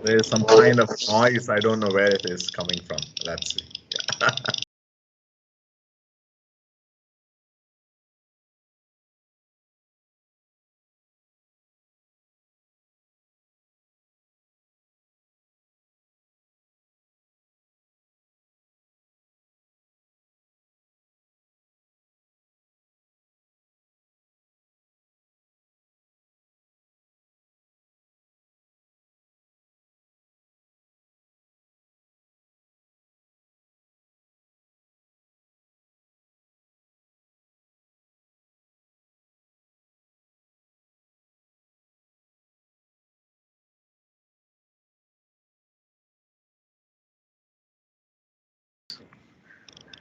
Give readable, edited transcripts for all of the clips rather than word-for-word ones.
There's some kind of noise. I don't know where it is coming from. Let's see. Yeah.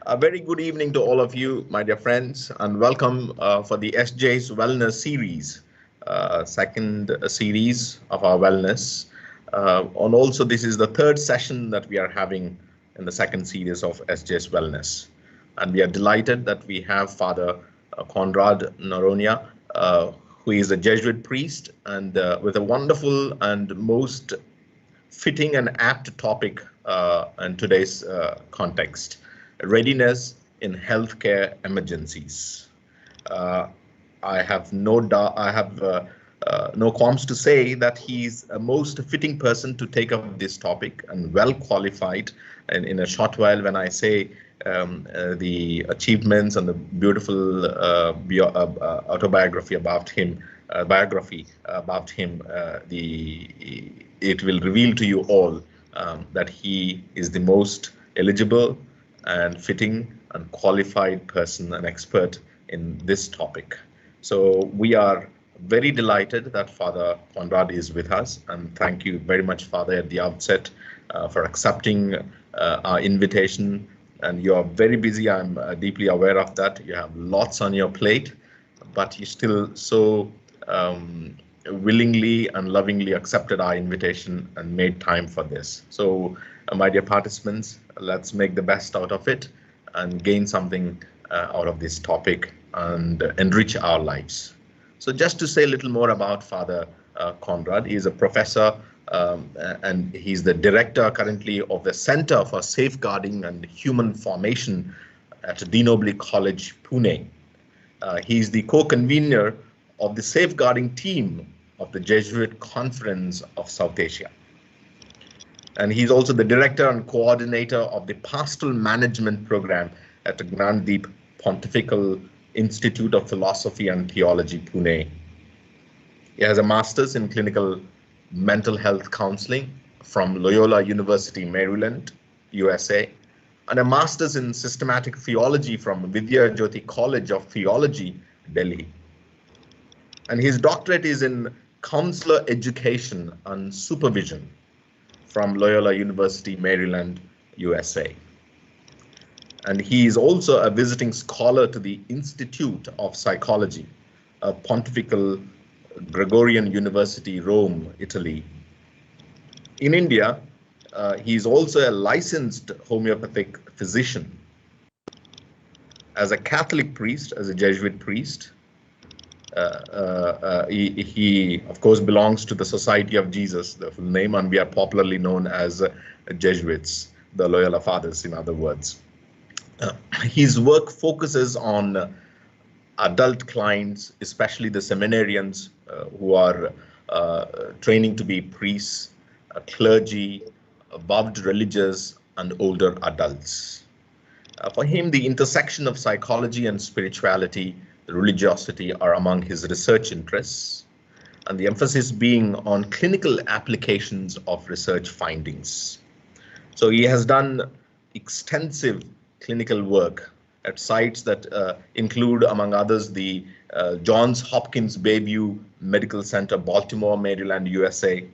A very good evening to all of you, my dear friends, and welcome for the SJ's Wellness series, second series of our wellness. And also, this is the third session that we are having in the second series of SJ's Wellness. And we are delighted that we have Father Konrad Noronha, who is a Jesuit priest, and with a wonderful and most fitting and apt topic in today's context. Readiness in healthcare emergencies. I have no doubt. I have no qualms to say that he's a most fitting person to take up this topic and well qualified. And in a short while, when I say the achievements and the beautiful autobiography about him, it will reveal to you all that he is the most eligible and fitting and qualified person and expert in this topic. So we are very delighted that Father Konrad is with us, and thank you very much, Father, at the outset for accepting our invitation. And you are very busy. I'm deeply aware of that. You have lots on your plate, but you still so willingly and lovingly accepted our invitation and made time for this. So, my dear participants, let's make the best out of it and gain something out of this topic and enrich our lives. So just to say a little more about Father Konrad, he is a professor and he's the director currently of the Center for Safeguarding and Human Formation at De Nobile College, Pune. He's the co-convener of the safeguarding team of the Jesuit Conference of South Asia. And he's also the director and coordinator of the Pastoral Management Program at the Gnandeep Pontifical Institute of Philosophy and Theology, Pune. He has a master's in clinical mental health counseling from Loyola University, Maryland, USA, and a master's in systematic theology from Vidya Jyoti College of Theology, Delhi. And his doctorate is in counselor education and supervision from Loyola University, Maryland, USA. And he is also a visiting scholar to the Institute of Psychology, a Pontifical Gregorian University, Rome, Italy. In India, he is also a licensed homeopathic physician. As a Catholic priest, as a Jesuit priest, he of course belongs to the Society of Jesus, the full name, and we are popularly known as Jesuits, the Loyola Fathers, in other words. His work focuses on adult clients, especially the seminarians who are training to be priests, clergy, vowed religious, and older adults. For him, the intersection of psychology and spirituality, religiosity are among his research interests, and the emphasis being on clinical applications of research findings. So he has done extensive clinical work at sites that include, among others, the Johns Hopkins Bayview Medical Center, Baltimore, Maryland, USA,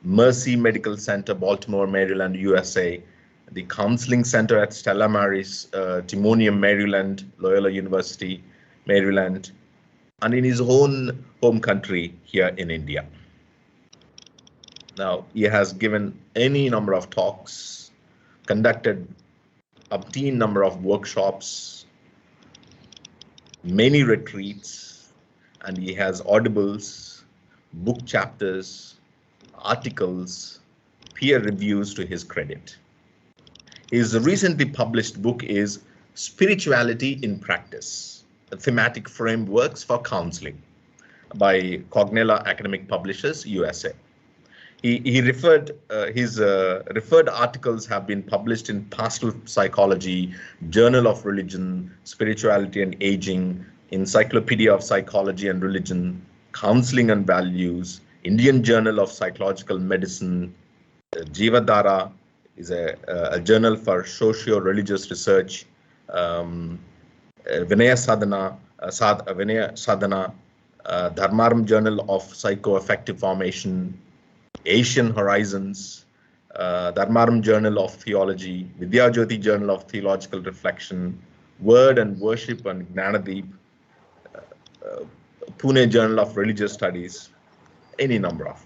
Mercy Medical Center, Baltimore, Maryland, USA, the Counseling Center at Stella Maris, Timonium, Maryland, Loyola University, Maryland, and in his own home country here in India. Now, he has given any number of talks, conducted obscene number of workshops, many retreats, and he has audibles, book chapters, articles, peer reviews to his credit. His recently published book is Spirituality in Practice, Thematic Frameworks for Counseling by Cognella Academic Publishers, USA. His referred articles have been published in Pastoral Psychology, Journal of Religion, Spirituality and Aging, Encyclopedia of Psychology and Religion, Counseling and Values, Indian Journal of Psychological Medicine, Jivadhara is a journal for socio-religious research, Vinaya Sadhana, Dharmaram Journal of Psychoaffective Formation, Asian Horizons, Dharmaram Journal of Theology, Vidyajyoti Journal of Theological Reflection, Word and Worship and Gnanadeep, Pune Journal of Religious Studies, any number of.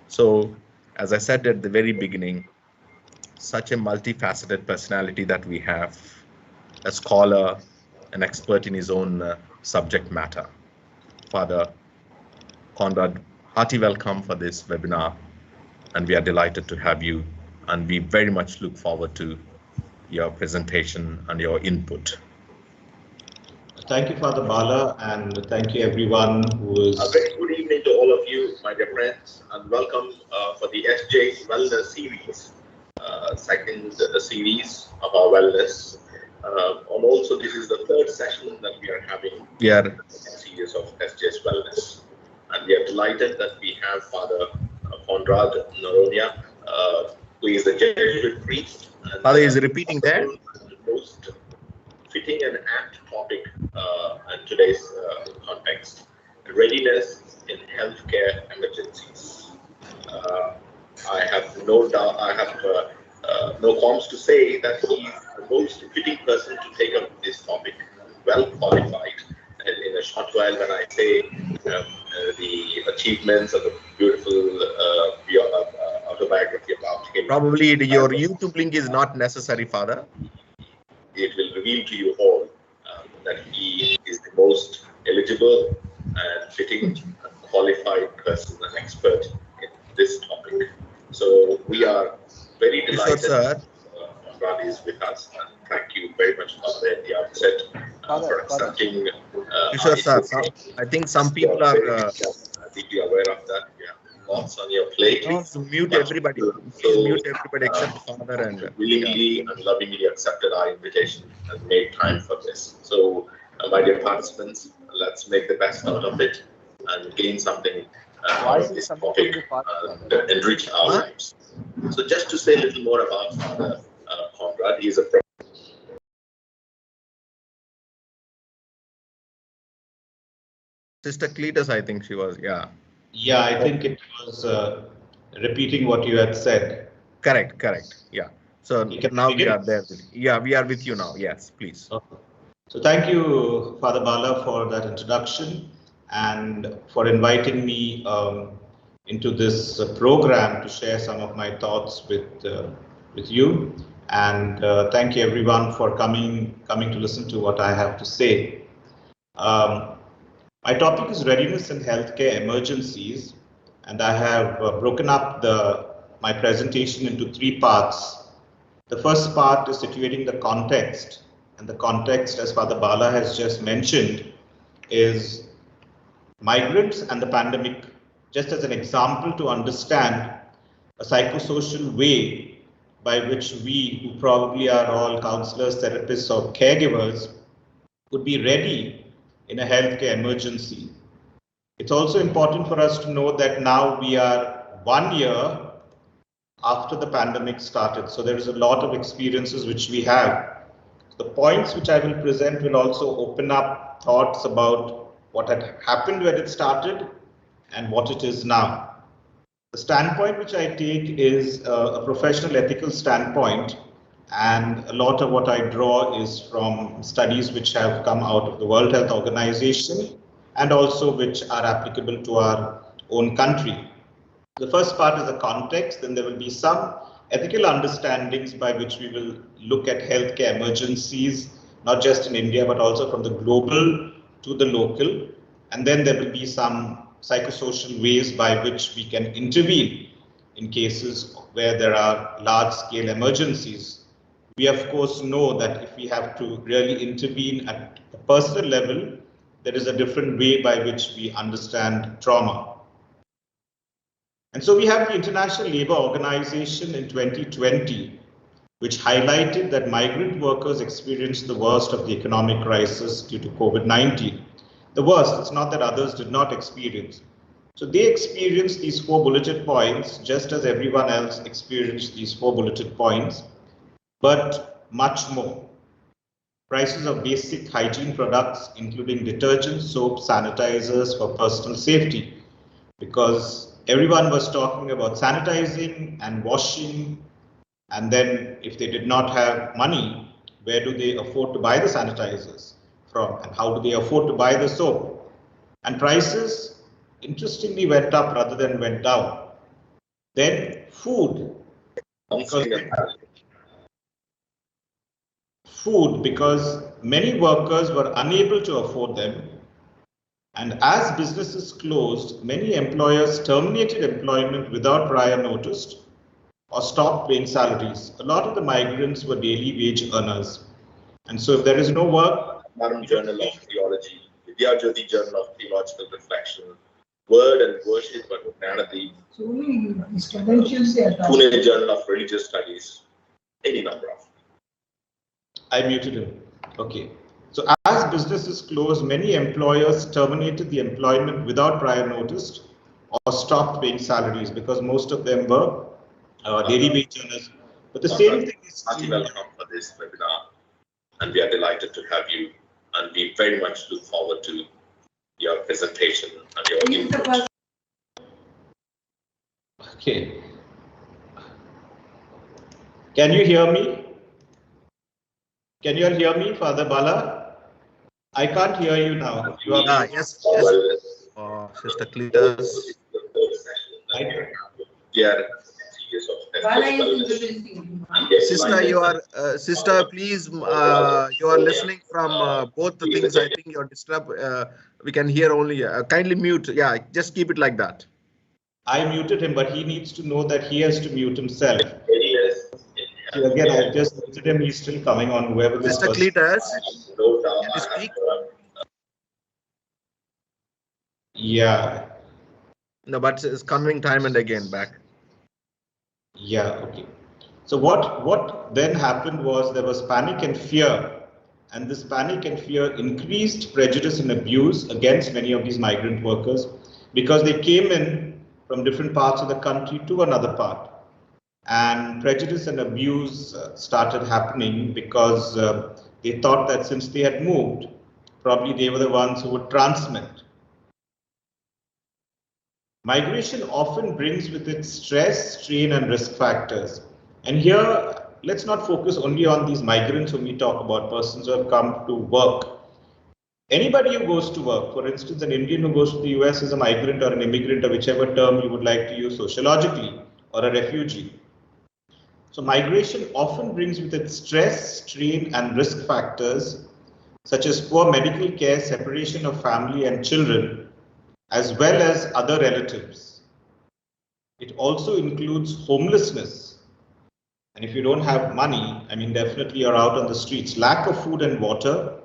So, as I said at the very beginning, such a multifaceted personality that we have, a scholar, an expert in his own subject matter. Father Konrad, hearty welcome for this webinar, and we are delighted to have you, and we very much look forward to your presentation and your input. Thank you, Father Bala, and thank you everyone who is... A very good evening to all of you, my dear friends, and welcome for the SJ Wellness series, second series of our wellness. And also this is the third session that we are having in the series of SJ's Wellness. And we are delighted that we have Father Konrad Noronha, who is a Jesuit priest. And, Father is repeating there. Most fitting and apt topic in today's context: readiness in healthcare emergencies. I have no doubt, I have no qualms to say that he is the most fitting person to take up this topic, well qualified. And in a short while, when I say the achievements of the beautiful autobiography about him. Probably your YouTube link is not necessary, Father. It will reveal to you all that he is the most eligible and fitting and qualified person and expert in this topic. So we are very delighted that Konrad is with us, and thank you very much, Father, at the outset for accepting. Sure, sir. I think some people are deeply aware of that. Yeah, lots on your plate. No, so mute everybody. Please mute everybody except Father, and willingly and lovingly accepted our invitation and made time for this. So, my dear participants, let's make the best out of it and gain something out of this topic and enrich our lives. So, just to say a little more about Father Konrad, he is a Sister Cletus, I think she was, Yeah, I think it was repeating what you had said. Correct. Yeah. So now we are there. Yeah, we are with you now. Yes, please. Okay. So thank you, Father Bala, for that introduction and for inviting me into this program to share some of my thoughts with you. And thank you everyone for coming to listen to what I have to say. My topic is readiness in healthcare emergencies, and I have broken up my presentation into three parts. The first part is situating the context, and the context, as Father Bala has just mentioned, is migrants and the pandemic, just as an example to understand a psychosocial way by which we, who probably are all counselors, therapists, or caregivers, would be ready in a healthcare emergency. It's also important for us to know that now we are 1 year after the pandemic started. So there is a lot of experiences which we have. The points which I will present will also open up thoughts about what had happened when it started and what it is now. The standpoint which I take is a professional ethical standpoint, and a lot of what I draw is from studies which have come out of the World Health Organization and also which are applicable to our own country. The first part is the context, then there will be some ethical understandings by which we will look at healthcare emergencies, not just in India, but also from the global to the local. And then there will be some psychosocial ways by which we can intervene in cases where there are large-scale emergencies. We of course know that if we have to really intervene at a personal level, there is a different way by which we understand trauma. And so we have the International Labour Organization in 2020, which highlighted that migrant workers experienced the worst of the economic crisis due to COVID-19. The worst, it's not that others did not experience. So they experienced these 4 bulleted points, just as everyone else experienced these 4 bulleted points, but much more. Prices of basic hygiene products, including detergent, soap, sanitizers for personal safety, because everyone was talking about sanitizing and washing, and then if they did not have money, where do they afford to buy the sanitizers from, and how do they afford to buy the soap? And prices interestingly went up rather than went down. Then food, because many workers were unable to afford them, and as businesses closed, many employers terminated employment without prior notice or stopped paying salaries. A lot of the migrants were daily wage earners, and so if there is no work, Journal of Theology, Vidya Jyoti Journal of Theological Reflection, Word and Worship and Humanity, Pune Journal of Religious Studies, any number of. I muted him. Okay. So as businesses closed, many employers terminated the employment without prior notice or stopped paying salaries, because most of them were daily wage earners. But the same thing is true. Welcome for this webinar, and we are delighted to have you, and we very much look forward to your presentation and your input. Okay. Can you hear me? Can you all hear me, Father Bala? I can't hear you now. You are yes. Sister Cletus. Sister, you are sister. Please, you are listening from both the things. I think you're disturbed. We can hear only. Kindly mute. Yeah, just keep it like that. I muted him, but he needs to know that he has to mute himself. So again, I just muted him. He's still coming on. Whoever this Sister Cletus, can you speak? Yeah. No, but it's coming time and again back. Yeah. Okay. So what then happened was there was panic and fear, and this panic and fear increased prejudice and abuse against many of these migrant workers, because they came in from different parts of the country to another part. And prejudice and abuse started happening because they thought that since they had moved, probably they were the ones who would transmit. Migration often brings with it stress, strain, and risk factors. And here, let's not focus only on these migrants whom we talk about, persons who have come to work. Anybody who goes to work, for instance, an Indian who goes to the US is a migrant or an immigrant, or whichever term you would like to use sociologically, or a refugee. So migration often brings with it stress, strain, and risk factors such as poor medical care, separation of family and children, as well as other relatives. It also includes homelessness. And if you don't have money, I mean, definitely you're out on the streets. Lack of food and water,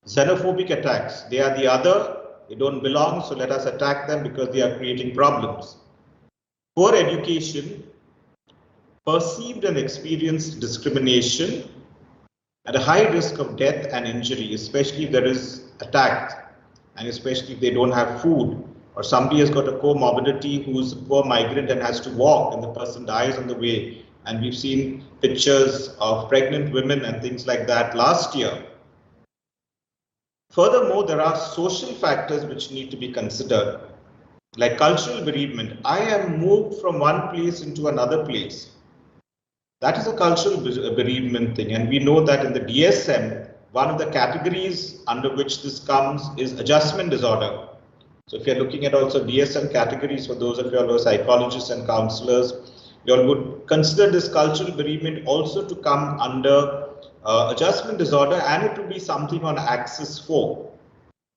xenophobic attacks. They are the other, they don't belong, so let us attack them because they are creating problems. Poor education, perceived and experienced discrimination, at a high risk of death and injury, especially if there is attack, and especially if they don't have food, or somebody has got a comorbidity who's a poor migrant and has to walk, and the person dies on the way. And we've seen pictures of pregnant women and things like that last year. Furthermore, there are social factors which need to be considered, like cultural bereavement. I am moved from one place into another place. That is a cultural bereavement thing, and we know that in the DSM, one of the categories under which this comes is adjustment disorder. So if you're looking at also DSM categories, for those of you who are psychologists and counselors, you all would consider this cultural bereavement also to come under adjustment disorder, and it would be something on axis 4.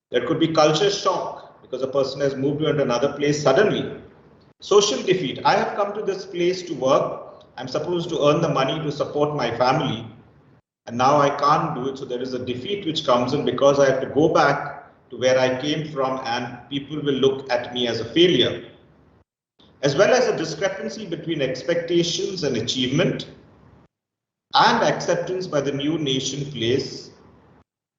There could be culture shock, because a person has moved to another place suddenly. Social defeat. I have come to this place to work. I'm supposed to earn the money to support my family. And now I can't do it. So there is a defeat which comes in because I have to go back to where I came from and people will look at me as a failure. As well as a discrepancy between expectations and achievement and acceptance by the new nation place,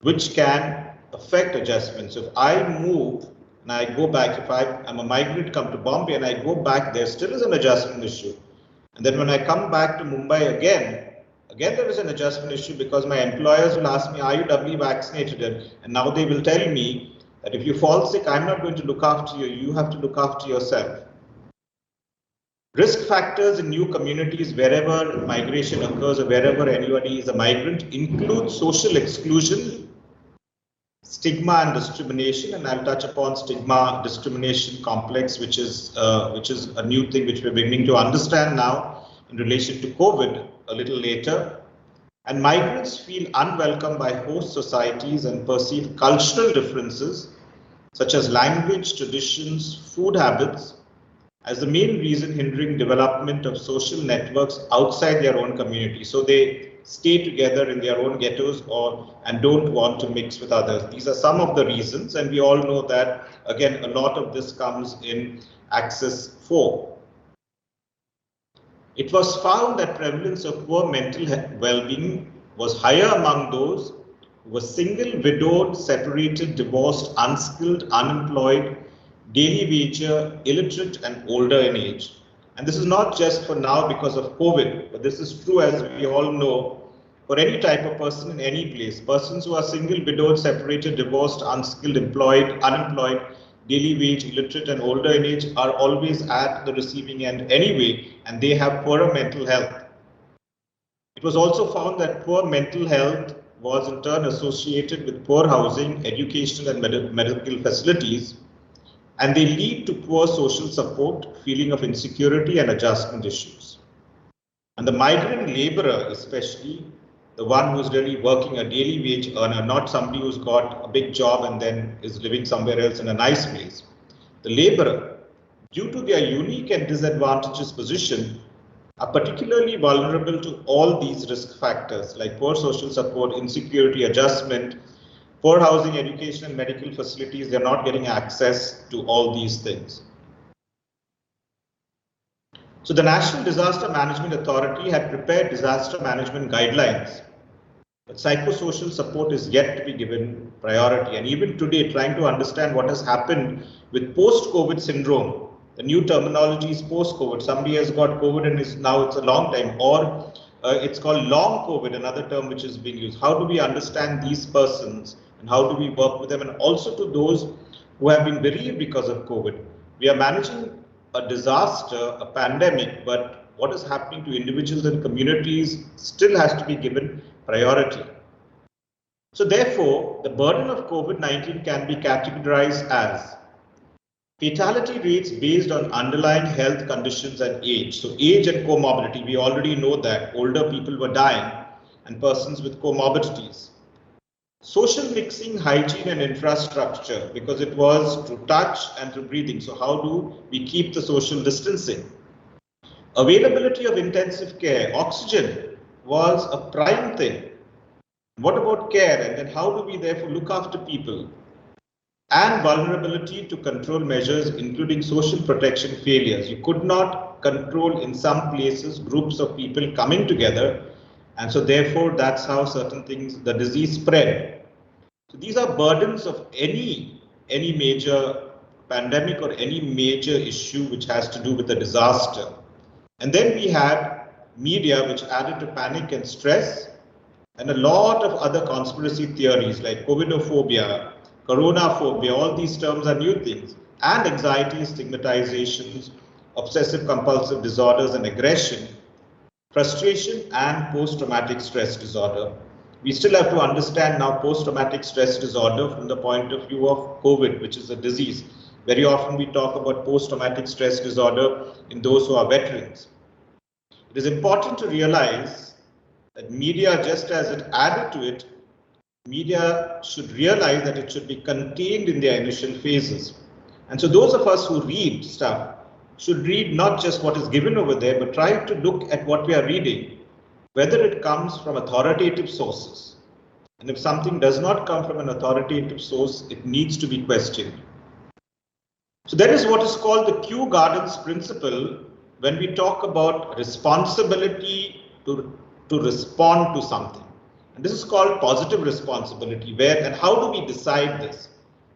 which can affect adjustments. So if I move and I go back, if I'm a migrant, come to Bombay and I go back, there still is an adjustment issue. And then when I come back to Mumbai again there is an adjustment issue because my employers will ask me, are you doubly vaccinated? And now they will tell me that if you fall sick, I'm not going to look after you, you have to look after yourself. Risk factors in new communities wherever migration occurs or wherever anybody is a migrant include social exclusion, stigma and discrimination, and I'll touch upon stigma discrimination complex, which is a new thing which we're beginning to understand now in relation to COVID a little later. And migrants feel unwelcome by host societies and perceive cultural differences such as language, traditions, food habits as the main reason hindering development of social networks outside their own community. So they stay together in their own ghettos and don't want to mix with others. These are some of the reasons, and we all know that, again, a lot of this comes in Axis 4. It was found that prevalence of poor mental well-being was higher among those who were single, widowed, separated, divorced, unskilled, unemployed, daily wager, illiterate, and older in age. And this is not just for now because of COVID, but this is true, as we all know, for any type of person in any place. Persons who are single, widowed, separated, divorced, unskilled, employed, unemployed, daily wage, illiterate, and older in age are always at the receiving end anyway, and they have poorer mental health. It was also found that poor mental health was in turn associated with poor housing, educational, and medical facilities, and they lead to poor social support, feeling of insecurity, and adjustment issues. And the migrant laborer, especially the one who's really working a daily wage earner, not somebody who's got a big job and then is living somewhere else in a nice place. The laborer, due to their unique and disadvantageous position, are particularly vulnerable to all these risk factors like poor social support, insecurity, adjustment, poor housing, education, and medical facilities. They're not getting access to all these things. So the National Disaster Management Authority had prepared disaster management guidelines, but psychosocial support is yet to be given priority. And even today, trying to understand what has happened with post-COVID syndrome, the new terminology is post-COVID. Somebody has got COVID and it's a long time, or it's called long COVID, another term which is being used. How do we understand these persons and how do we work with them? And also to those who have been bereaved because of COVID. We are managing a disaster, a pandemic, but what is happening to individuals and communities still has to be given priority. So therefore, the burden of COVID-19 can be categorized as fatality rates based on underlying health conditions and age. So age and comorbidity, we already know that older people were dying and persons with comorbidities. Social mixing, hygiene, and infrastructure, because it was through touch and through breathing. So how do we keep the social distancing? Availability of intensive care, oxygen was a prime thing. What about care? And then how do we therefore look after people? And vulnerability to control measures, including social protection failures. You could not control in some places groups of people coming together. And so therefore, that's how certain things, the disease spread. So these are burdens of any major pandemic or any major issue which has to do with the disaster. And then we had media which added to panic and stress, and a lot of other conspiracy theories like covidophobia, coronaphobia, all these terms are new things, and anxiety, stigmatizations, obsessive compulsive disorders and aggression, frustration, and post-traumatic stress disorder. We still have to understand now post-traumatic stress disorder from the point of view of COVID, which is a disease. Very often we talk about post-traumatic stress disorder in those who are veterans. It is important to realize that media, just as it added to it, media should realize that it should be contained in their initial phases. And so those of us who read stuff should read not just what is given over there, but try to look at what we are reading, whether it comes from authoritative sources. And if something does not come from an authoritative source, it needs to be questioned. So that is what is called the Kew Gardens principle when we talk about responsibility to respond to something. And this is called positive responsibility. Where and how do we decide this?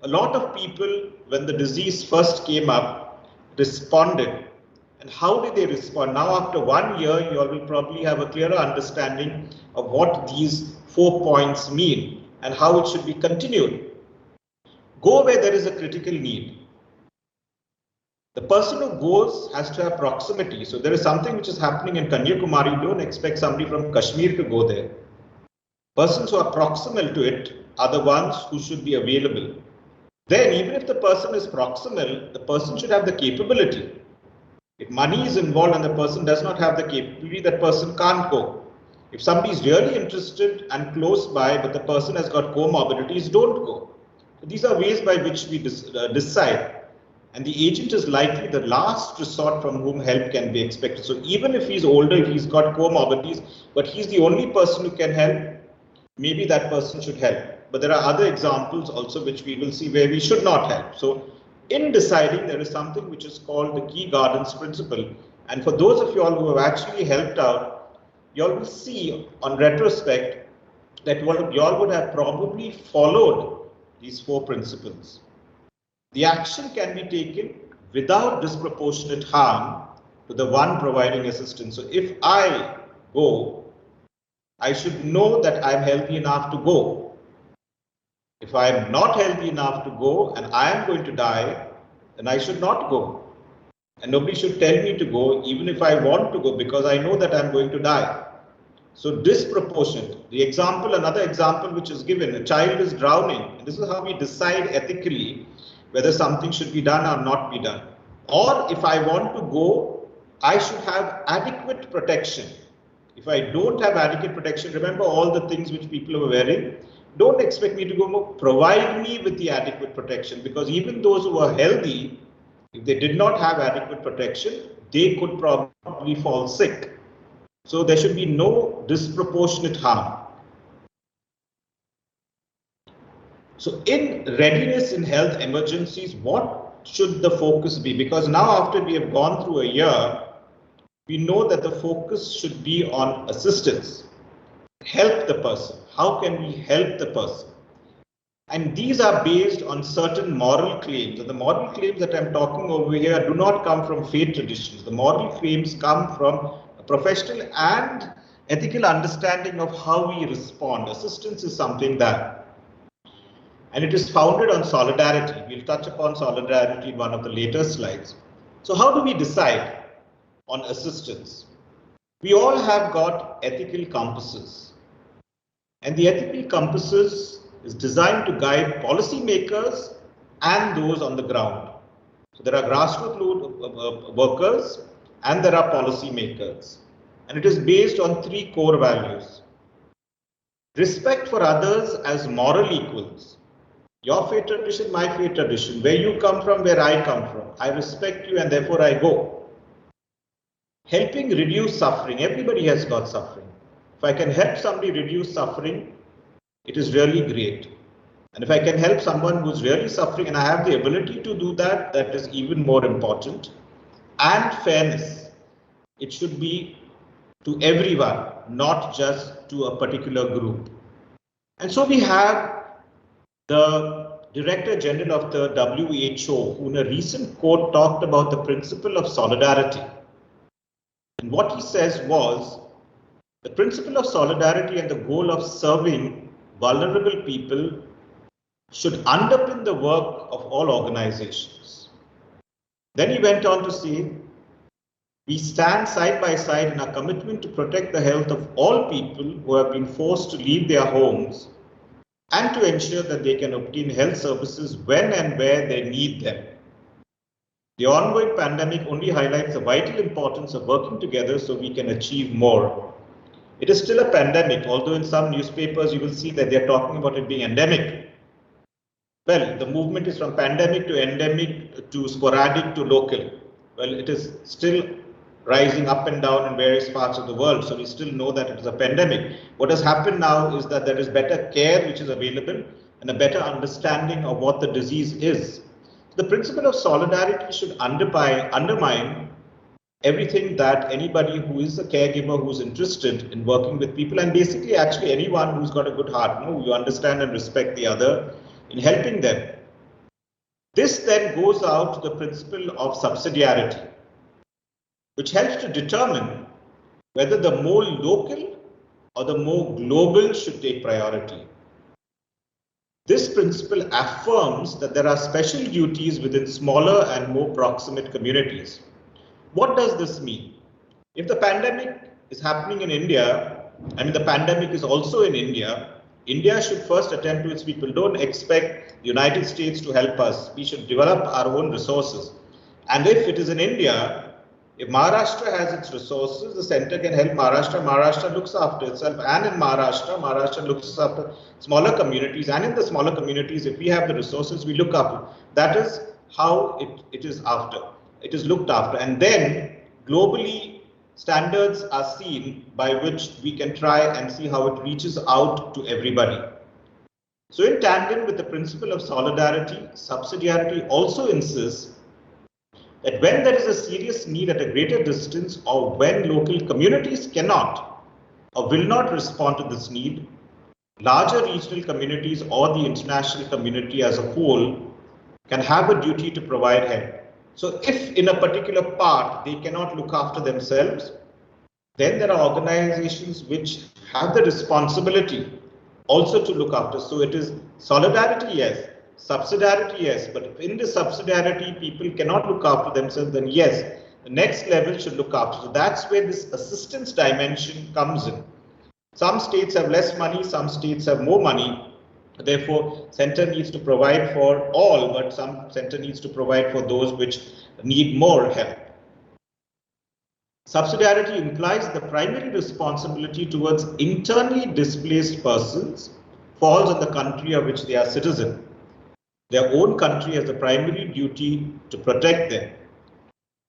A lot of people, when the disease first came up, responded. And how did they respond? Now, after 1 year, you all will probably have a clearer understanding of what these 4 points mean and how it should be continued. Go where there is a critical need. The person who goes has to have proximity. So there is something which is happening in Kanyakumari. Don't expect somebody from Kashmir to go there. Persons who are proximal to it are the ones who should be available. Then, even if the person is proximal, the person should have the capability. If money is involved and the person does not have the capability, that person can't go. If somebody is really interested and close by, but the person has got comorbidities, don't go. So these are ways by which we decide. And the agent is likely the last resort from whom help can be expected. So even if he's older, if he's got comorbidities, but he's the only person who can help, maybe that person should help. But there are other examples also which we will see where we should not help. So in deciding, there is something which is called the Kew Gardens principle. And for those of you all who have actually helped out, you all will see on retrospect that you all would have probably followed these 4 principles. The action can be taken without disproportionate harm to the one providing assistance. So if I go, I should know that I'm healthy enough to go. If I am not healthy enough to go and I am going to die, then I should not go. And nobody should tell me to go, even if I want to go, because I know that I'm going to die. So disproportionate. The example, another example which is given, a child is drowning. And this is how we decide ethically whether something should be done or not be done. Or if I want to go, I should have adequate protection. If I don't have adequate protection, remember all the things which people are wearing. Don't expect me to go more. Provide me with the adequate protection, because even those who are healthy, if they did not have adequate protection, they could probably fall sick. So there should be no disproportionate harm. So in readiness in health emergencies, what should the focus be? Because now after we have gone through a year, we know that the focus should be on assistance. Help the person. How can we help the person? And these are based on certain moral claims. And the moral claims that I'm talking over here do not come from faith traditions. The moral claims come from a professional and ethical understanding of how we respond. Assistance is something that, and it is founded on solidarity. We'll touch upon solidarity in one of the later slides. So how do we decide on assistance? We all have got ethical compasses. And the ethical compasses is designed to guide policymakers and those on the ground. So there are grassroots workers and there are policymakers. And it is based on 3 core values. Respect for others as moral equals. Your faith tradition, my faith tradition, where you come from, where I come from. I respect you and therefore I go. Helping reduce suffering. Everybody has got suffering. If I can help somebody reduce suffering, it is really great. And if I can help someone who's really suffering and I have the ability to do that, that is even more important. And fairness. It should be to everyone, not just to a particular group. And so we have the Director General of the WHO, who in a recent quote talked about the principle of solidarity. And what he says was, the principle of solidarity and the goal of serving vulnerable people should underpin the work of all organizations. Then he went on to say, we stand side by side in our commitment to protect the health of all people who have been forced to leave their homes and to ensure that they can obtain health services when and where they need them. The ongoing pandemic only highlights the vital importance of working together so we can achieve more. It is still a pandemic, although in some newspapers you will see that they are talking about it being endemic. Well, the movement is from pandemic to endemic to sporadic to local. Well, it is still rising up and down in various parts of the world, so we still know that it is a pandemic. What has happened now is that there is better care which is available and a better understanding of what the disease is. The principle of solidarity should undermine everything that anybody who is a caregiver who's interested in working with people, and basically actually anyone who's got a good heart, you understand and respect the other in helping them. This then goes out to the principle of subsidiarity, which helps to determine whether the more local or the more global should take priority. This principle affirms that there are special duties within smaller and more proximate communities. What does this mean? If the pandemic is happening in India, the pandemic is also in India, India should first attend to its people. Don't expect the United States to help us. We should develop our own resources. And if it is in India, if Maharashtra has its resources, the center can help Maharashtra. Maharashtra looks after itself. And in Maharashtra, Maharashtra looks after smaller communities. And in the smaller communities, if we have the resources, we look after. That is how it is after. It is looked after. And then globally, standards are seen by which we can try and see how it reaches out to everybody. So in tandem with the principle of solidarity, subsidiarity also insists that when there is a serious need at a greater distance, or when local communities cannot or will not respond to this need, larger regional communities or the international community as a whole can have a duty to provide help. So if in a particular part they cannot look after themselves, then there are organizations which have the responsibility also to look after. So it is solidarity, yes. Subsidiarity, yes, but if in the subsidiarity people cannot look after themselves, then yes, the next level should look after. So that's where this assistance dimension comes in. Some states have less money, some states have more money. Therefore, center needs to provide for all, but some center needs to provide for those which need more help. Subsidiarity implies the primary responsibility towards internally displaced persons falls on the country of which they are citizen. Their own country has the primary duty to protect them.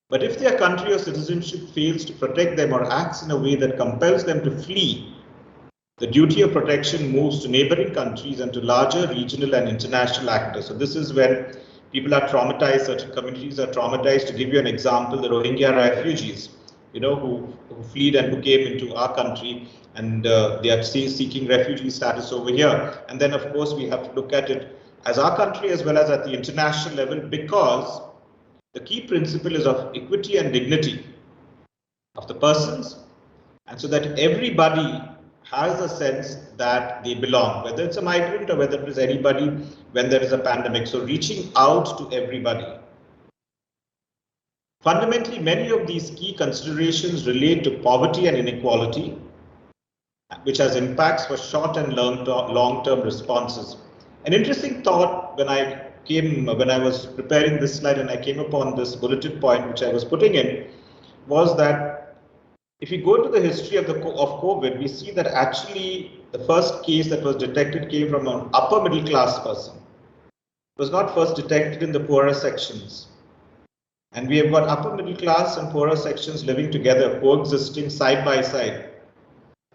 But if their country or citizenship fails to protect them or acts in a way that compels them to flee, the duty of protection moves to neighboring countries and to larger regional and international actors. So this is when people are traumatized, certain communities are traumatized. To give you an example, the Rohingya refugees, who fled and who came into our country, and they are seeking refugee status over here. And then, of course, we have to look at it as our country as well as at the international level, because the key principle is of equity and dignity of the persons, and so that everybody has a sense that they belong, whether it's a migrant or whether it is anybody when there is a pandemic. So reaching out to everybody. Fundamentally, many of these key considerations relate to poverty and inequality, which has impacts for short and long-term responses. An interesting thought when I was preparing this slide and I came upon this bulleted point which I was putting in, was that if you go to the history of COVID, we see that actually the first case that was detected came from an upper middle class person. It was not first detected in the poorer sections. And we have got upper middle class and poorer sections living together, coexisting side by side.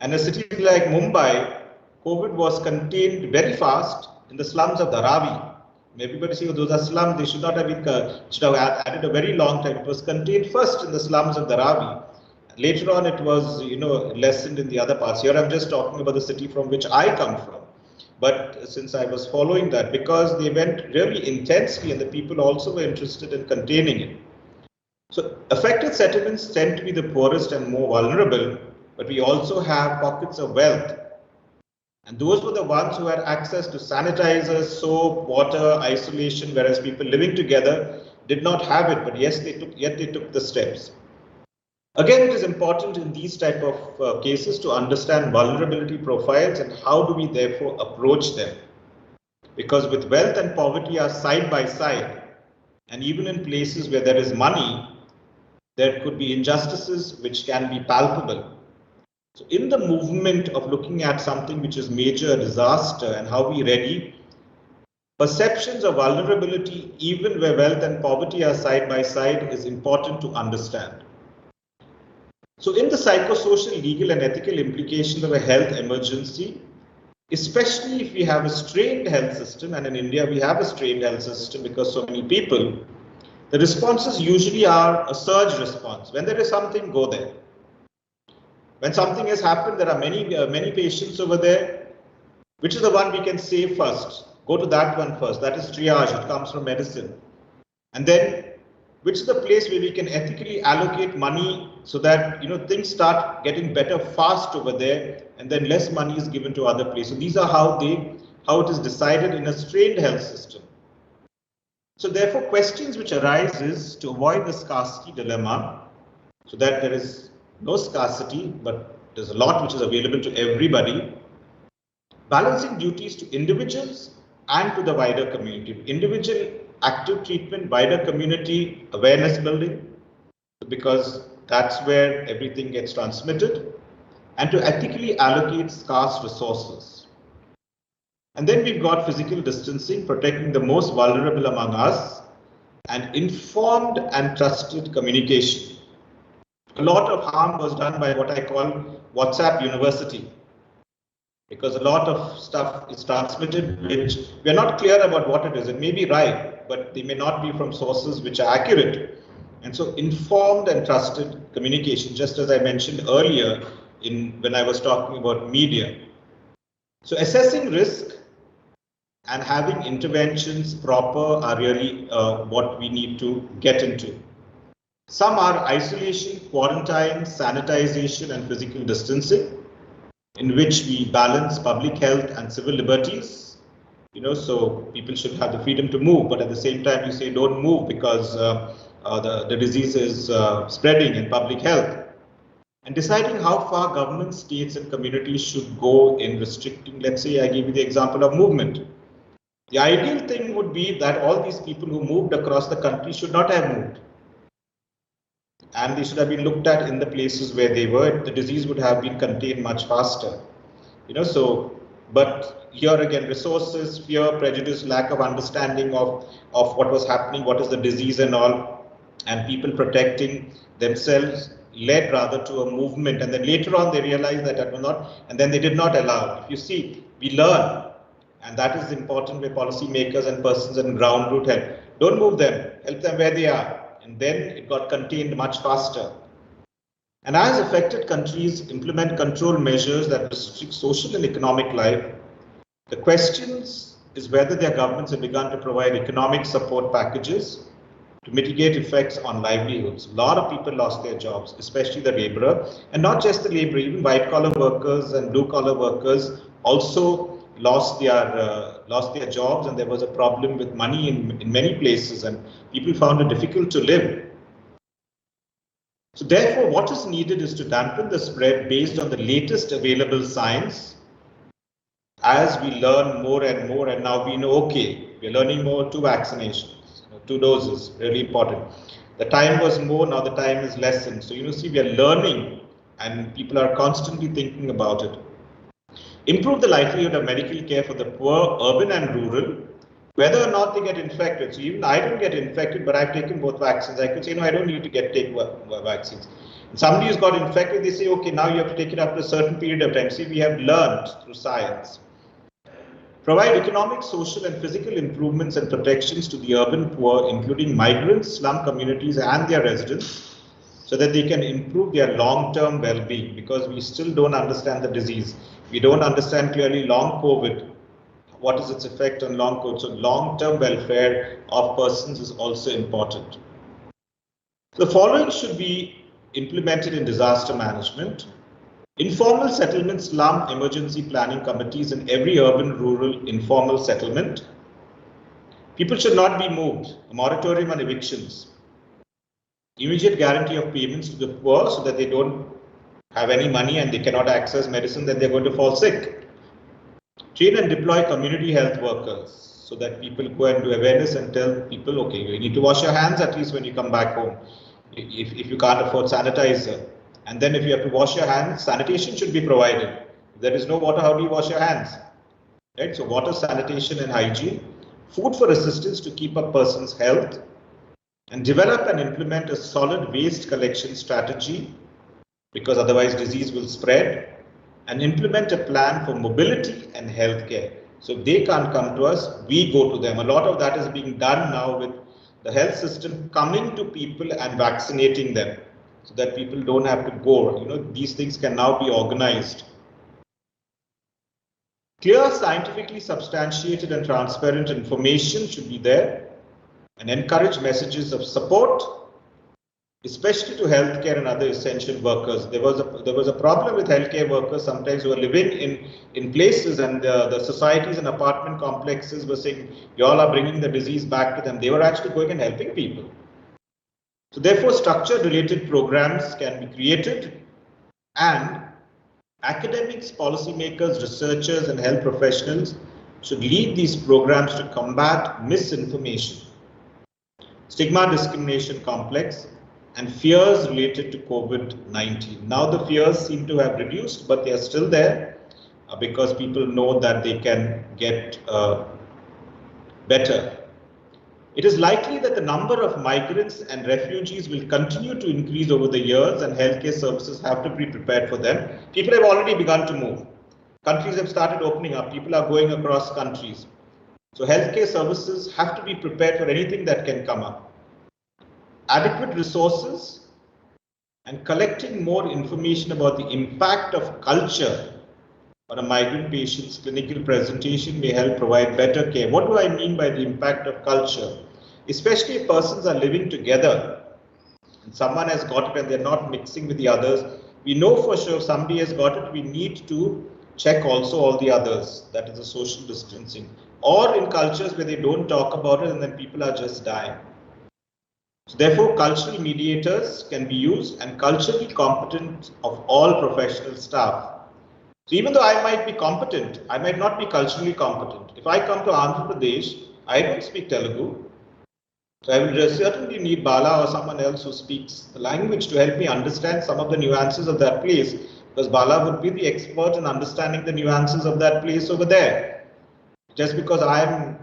And a city like Mumbai, COVID was contained very fast in the slums of Dharavi. Everybody says, oh, those are slums, they should not have been, should have added a very long time. It was contained first in the slums of Dharavi. Later on, it was, lessened in the other parts. Here, I'm just talking about the city from which I come from. But since I was following that, because they went really intensely and the people also were interested in containing it. So affected settlements tend to be the poorest and more vulnerable, but we also have pockets of wealth. And those were the ones who had access to sanitizers, soap, water, isolation, whereas people living together did not have it, but yes, yet they took the steps. Again, it is important in these type of cases to understand vulnerability profiles and how do we therefore approach them. Because with wealth and poverty are side by side, and even in places where there is money, there could be injustices which can be palpable. So in the movement of looking at something which is major disaster and how we ready, Perceptions of vulnerability, even where wealth and poverty are side by side, is important to understand. So in the psychosocial, legal and ethical implications of a health emergency, especially if we have a strained health system, and in India we have a strained health system because so many people, the responses usually are a surge response. When there is something, go there. When something has happened, there are many patients over there. Which is the one we can save first? Go to that one first. That is triage. It comes from medicine. And then, which is the place where we can ethically allocate money so that things start getting better fast over there, and then less money is given to other places. So these are how it is decided in a strained health system. So therefore, questions which arise is to avoid the scarcity dilemma, so that there is no scarcity, but there's a lot which is available to everybody. Balancing duties to individuals and to the wider community. Individual active treatment, wider community awareness building, because that's where everything gets transmitted, and to ethically allocate scarce resources. And then we've got physical distancing, protecting the most vulnerable among us, and informed and trusted communication. A lot of harm was done by what I call WhatsApp University, because a lot of stuff is transmitted which we are not clear about what it is. It may be right, but they may not be from sources which are accurate. And so informed and trusted communication, just as I mentioned earlier when I was talking about media. So assessing risk and having interventions proper are really what we need to get into. Some are isolation, quarantine, sanitization, and physical distancing, in which we balance public health and civil liberties. So people should have the freedom to move, but at the same time you say don't move because the disease is spreading in public health. And deciding how far government, states and communities should go in restricting, let's say I give you the example of movement. The ideal thing would be that all these people who moved across the country should not have moved. And they should have been looked at in the places where they were. The disease would have been contained much faster. But here again, resources, fear, prejudice, lack of understanding of what was happening, what is the disease and all, and people protecting themselves led rather to a movement. And then later on they realized that was not, and then they did not allow. If you see, we learn, and that is important where policymakers and persons in ground root help. Don't move them, help them where they are. And then it got contained much faster. And as affected countries implement control measures that restrict social and economic life, the questions is whether their governments have begun to provide economic support packages to mitigate effects on livelihoods. A lot of people lost their jobs, especially the laborer, and not just the laborer, even white collar workers and blue collar workers also lost their jobs, and there was a problem with money in many places, and people found it difficult to live. So therefore, what is needed is to dampen the spread based on the latest available science. As we learn more and more, and now we know, okay, we're learning more, 2 vaccinations, 2 doses, really important. The time was more, now the time is lessened. So see, we are learning, and people are constantly thinking about it. Improve the likelihood of medical care for the poor, urban and rural, whether or not they get infected. So even I don't get infected, but I've taken both vaccines. I could say, no, I don't need to take vaccines. And somebody who's got infected, they say, okay, now you have to take it after a certain period of time. See, we have learned through science. Provide economic, social and physical improvements and protections to the urban poor, including migrants, slum communities and their residents, so that they can improve their long-term well-being, because we still don't understand the disease. We don't understand clearly long COVID, what is its effect on long COVID. So long-term welfare of persons is also important. The following should be implemented in disaster management. Informal settlement, slum emergency planning committees in every urban, rural, informal settlement. People should not be moved. A moratorium on evictions. Immediate guarantee of payments to the poor so that they don't have any money and they cannot access medicine, then they're going to fall sick. Train and deploy community health workers so that people go and do awareness and tell people, okay, you need to wash your hands at least when you come back home, if you can't afford sanitizer. And then if you have to wash your hands, sanitation should be provided. If there is no water, how do you wash your hands? Right? So water, sanitation and hygiene. food for assistance to keep up person's health, and develop and implement a solid waste collection strategy, because otherwise disease will spread, and implement a plan for mobility and healthcare. So if they can't come to us, we go to them. A lot of that is being done now with the health system coming to people and vaccinating them, so that people don't have to go. You know, these things can now be organized. Clear, scientifically substantiated and transparent information should be there, and encourage messages of support, especially to healthcare and other essential workers. There was a problem with healthcare workers sometimes who were living in places, and the societies and apartment complexes were saying, you all are bringing the disease back to them. They were actually going and helping people. So therefore, structured related programs can be created, and academics, policymakers, researchers, and health professionals should lead these programs to combat misinformation, stigma, discrimination complex, and fears related to COVID-19. Now the fears seem to have reduced, but they are still there because people know that they can get better. It is likely that the number of migrants and refugees will continue to increase over the years, and healthcare services have to be prepared for them. People have already begun to move. Countries have started opening up. People are going across countries. So healthcare services have to be prepared for anything that can come up. Adequate resources and collecting more information about the impact of culture on a migrant patient's clinical presentation may help provide better care. What do I mean by the impact of culture? Especially if persons are living together and someone has got it and they're not mixing with the others. We know for sure if somebody has got it, we need to check also all the others. That is the social distancing. Or in cultures where they don't talk about it and then people are just dying. So therefore, cultural mediators can be used, and culturally competent of all professional staff. So even though I might be competent, I might not be culturally competent. If I come to Andhra Pradesh, I don't speak Telugu. So I will certainly need Bala or someone else who speaks the language to help me understand some of the nuances of that place, because Bala would be the expert in understanding the nuances of that place over there. Just because I am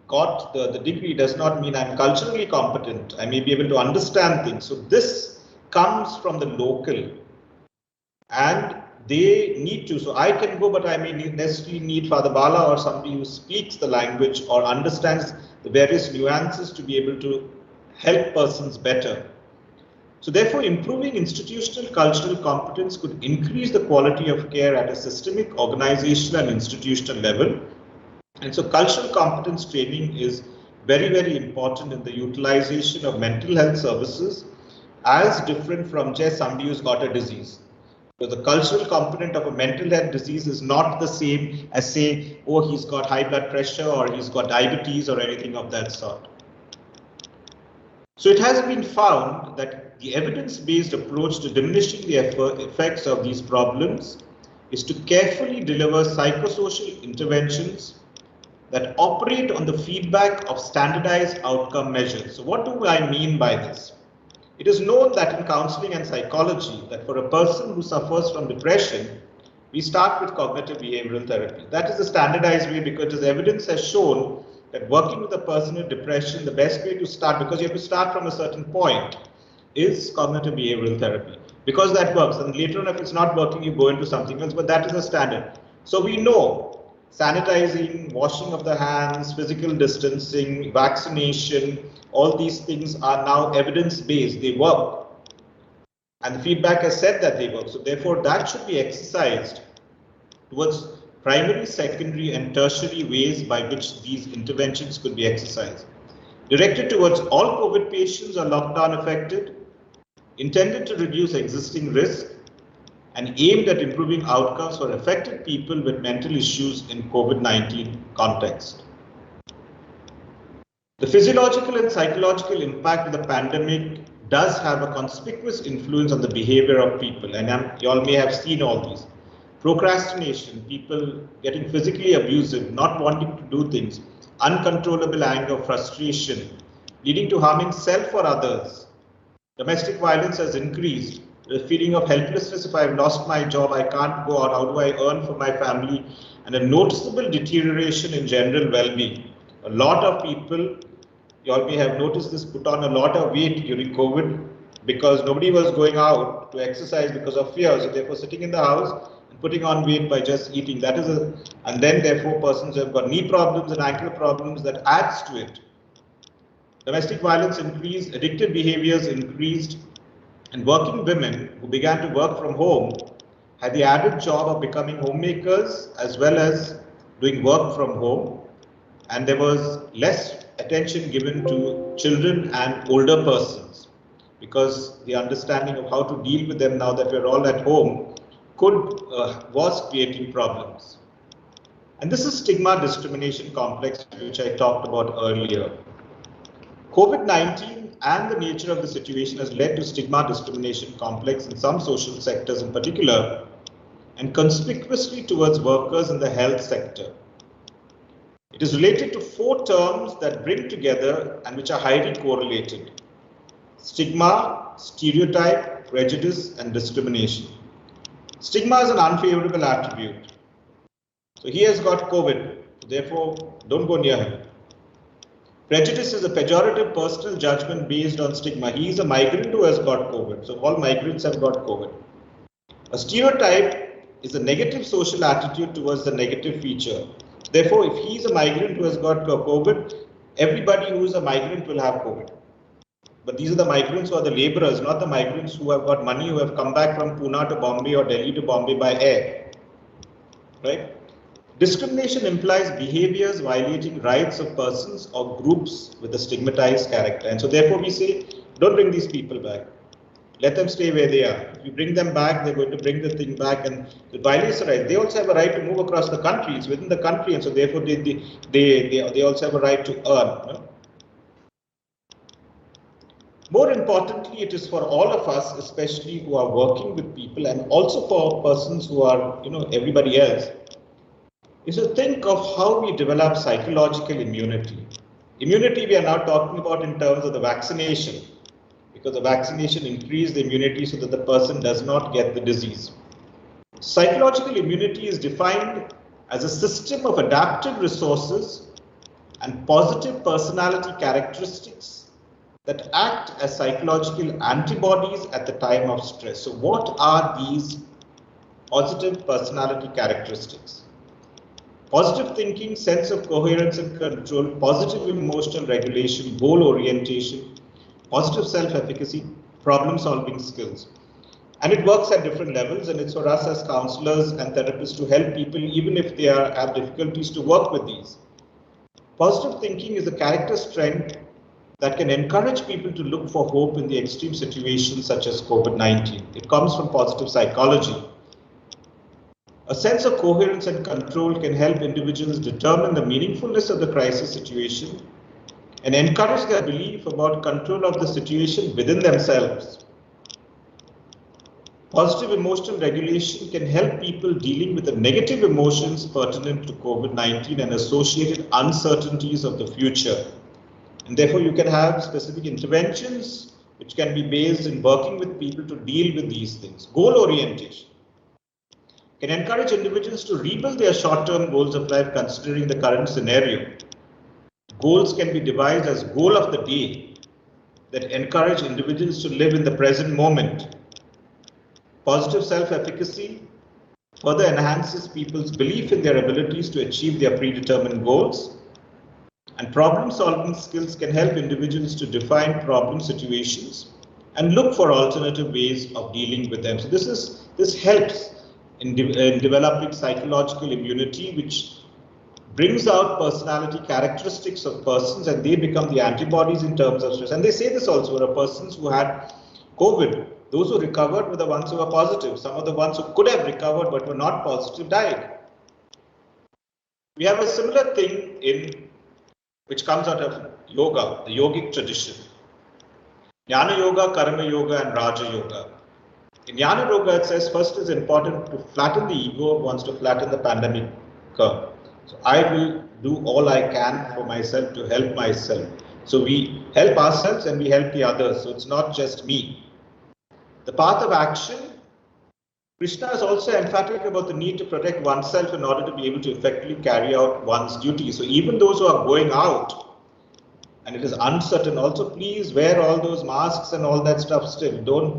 got the degree does not mean I'm culturally competent. I may be able to understand things. So this comes from the local, and they need to. So I can go, but I may necessarily need Father Bala or somebody who speaks the language or understands the various nuances to be able to help persons better. So therefore, improving institutional cultural competence could increase the quality of care at a systemic, organizational and institutional level. And so cultural competence training is very, very important in the utilization of mental health services, as different from just somebody who's got a disease. So the cultural component of a mental health disease is not the same as, say, oh, he's got high blood pressure or he's got diabetes or anything of that sort. So it has been found that the evidence-based approach to diminishing the effects of these problems is to carefully deliver psychosocial interventions that operate on the feedback of standardized outcome measures. So what do I mean by this? It is known that in counseling and psychology, that for a person who suffers from depression, we start with cognitive behavioral therapy. That is the standardized way, because evidence has shown that working with a person with depression, the best way to start, because you have to start from a certain point, is cognitive behavioral therapy. Because that works, and later on if it's not working, you go into something else, but that is a standard. So we know sanitizing, washing of the hands, physical distancing, vaccination, all these things are now evidence-based, they work. And the feedback has said that they work. So therefore that should be exercised towards primary, secondary and tertiary ways by which these interventions could be exercised. Directed towards all COVID patients or lockdown affected, intended to reduce existing risk, and aimed at improving outcomes for affected people with mental issues in COVID-19 context. The physiological and psychological impact of the pandemic does have a conspicuous influence on the behavior of people, and you all may have seen all these. Procrastination, people getting physically abusive, not wanting to do things, uncontrollable anger, frustration, leading to harming self or others. Domestic violence has increased. The feeling of helplessness, if I've lost my job, I can't go out, how do I earn for my family? And a noticeable deterioration in general well-being. A lot of people, you all may have noticed this, put on a lot of weight during COVID because nobody was going out to exercise because of fear. So therefore sitting in the house and putting on weight by just eating. That is and then therefore persons have got knee problems and ankle problems that adds to it. Domestic violence increased, addictive behaviors increased, and working women who began to work from home had the added job of becoming homemakers as well as doing work from home, and there was less attention given to children and older persons because the understanding of how to deal with them now that we're all at home was creating problems. And this is stigma discrimination complex, which I talked about earlier. COVID-19 and the nature of the situation has led to stigma discrimination complex in some social sectors in particular, and conspicuously towards workers in the health sector. It is related to 4 terms that bring together and which are highly correlated: stigma, stereotype, prejudice, and discrimination. Stigma is an unfavorable attribute. So he has got COVID, therefore don't go near him. Prejudice is a pejorative personal judgment based on stigma. He is a migrant who has got COVID, so all migrants have got COVID. A stereotype is a negative social attitude towards the negative feature. Therefore, if he is a migrant who has got COVID, everybody who is a migrant will have COVID. But these are the migrants who are the laborers, not the migrants who have got money, who have come back from Pune to Bombay or Delhi to Bombay by air. Right? Discrimination implies behaviors violating rights of persons or groups with a stigmatized character. And so therefore we say, don't bring these people back. Let them stay where they are. If you bring them back, they're going to bring the thing back and it violates the right. They also have a right to move across the country. It's within the country, and so therefore they also have a right to earn. No? More importantly, it is for all of us, especially who are working with people, and also for persons who are, everybody else, is to think of how we develop psychological immunity. Immunity we are now talking about in terms of the vaccination, because the vaccination increases the immunity so that the person does not get the disease. Psychological immunity is defined as a system of adaptive resources and positive personality characteristics that act as psychological antibodies at the time of stress. So what are these positive personality characteristics? Positive thinking, sense of coherence and control, positive emotional regulation, goal orientation, positive self-efficacy, problem-solving skills. And it works at different levels, and it's for us as counselors and therapists to help people, even if they have difficulties, to work with these. Positive thinking is a character strength that can encourage people to look for hope in the extreme situations such as COVID-19. It comes from positive psychology. A sense of coherence and control can help individuals determine the meaningfulness of the crisis situation and encourage their belief about control of the situation within themselves. Positive emotional regulation can help people dealing with the negative emotions pertinent to COVID-19 and associated uncertainties of the future. And therefore, you can have specific interventions which can be based in working with people to deal with these things. Goal orientation can encourage individuals to rebuild their short-term goals of life considering the current scenario. Goals can be devised as goal of the day that encourage individuals to live in the present moment. Positive self-efficacy further enhances people's belief in their abilities to achieve their predetermined goals. And problem-solving skills can help individuals to define problem situations and look for alternative ways of dealing with them. So this helps in developing psychological immunity, which brings out personality characteristics of persons, and they become the antibodies in terms of stress. And they say this also, there are persons who had COVID. Those who recovered were the ones who were positive. Some of the ones who could have recovered but were not positive died. We have a similar thing which comes out of yoga, the yogic tradition. Jnana Yoga, Karma Yoga, and Raja Yoga. In Jnana Yoga, it says first it's important to flatten the ego, wants to flatten the pandemic curve. So I will do all I can for myself to help myself. So we help ourselves and we help the others. So it's not just me. The path of action Krishna is also emphatic about the need to protect oneself in order to be able to effectively carry out one's duty. So even those who are going out, and it is uncertain, also please wear all those masks and all that stuff still. Don't,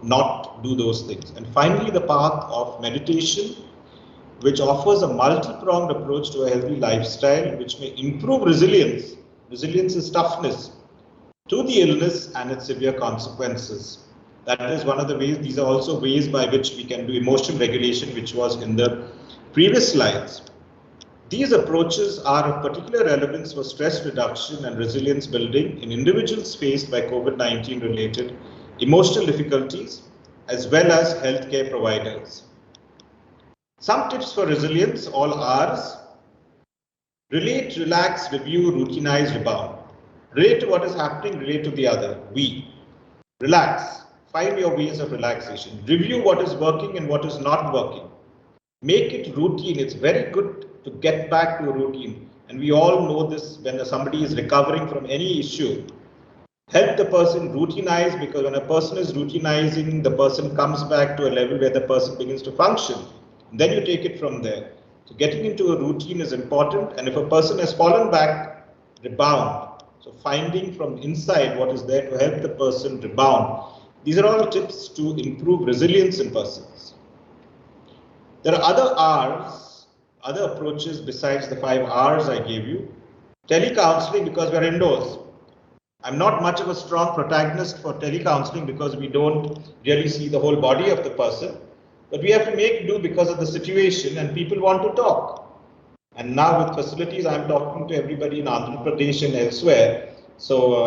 not do those things. And finally, the path of meditation, which offers a multi-pronged approach to a healthy lifestyle, which may improve resilience. Resilience is toughness to the illness and its severe consequences. That is one of the ways. These are also ways by which we can do emotional regulation, which was in the previous slides. These approaches are of particular relevance for stress reduction and resilience building in individuals faced by COVID-19 related emotional difficulties, as well as healthcare providers. Some tips for resilience, all R's: relate, relax, review, routinize, rebound. Relate to what is happening, relate to the other. We. Relax. Find your ways of relaxation. Review what is working and what is not working. Make it routine. It's very good to get back to a routine. And we all know this when somebody is recovering from any issue. Help the person routinize, because when a person is routinizing, the person comes back to a level where the person begins to function. Then you take it from there. So getting into a routine is important. And if a person has fallen back, rebound. So finding from inside what is there to help the person rebound. These are all tips to improve resilience in persons. There are other R's, other approaches besides the 5 R's I gave you. Telecounseling, because we're indoors. I'm not much of a strong protagonist for telecounseling because we don't really see the whole body of the person. But we have to make do because of the situation, and people want to talk. And now with facilities, I'm talking to everybody in Andhra Pradesh and elsewhere. So,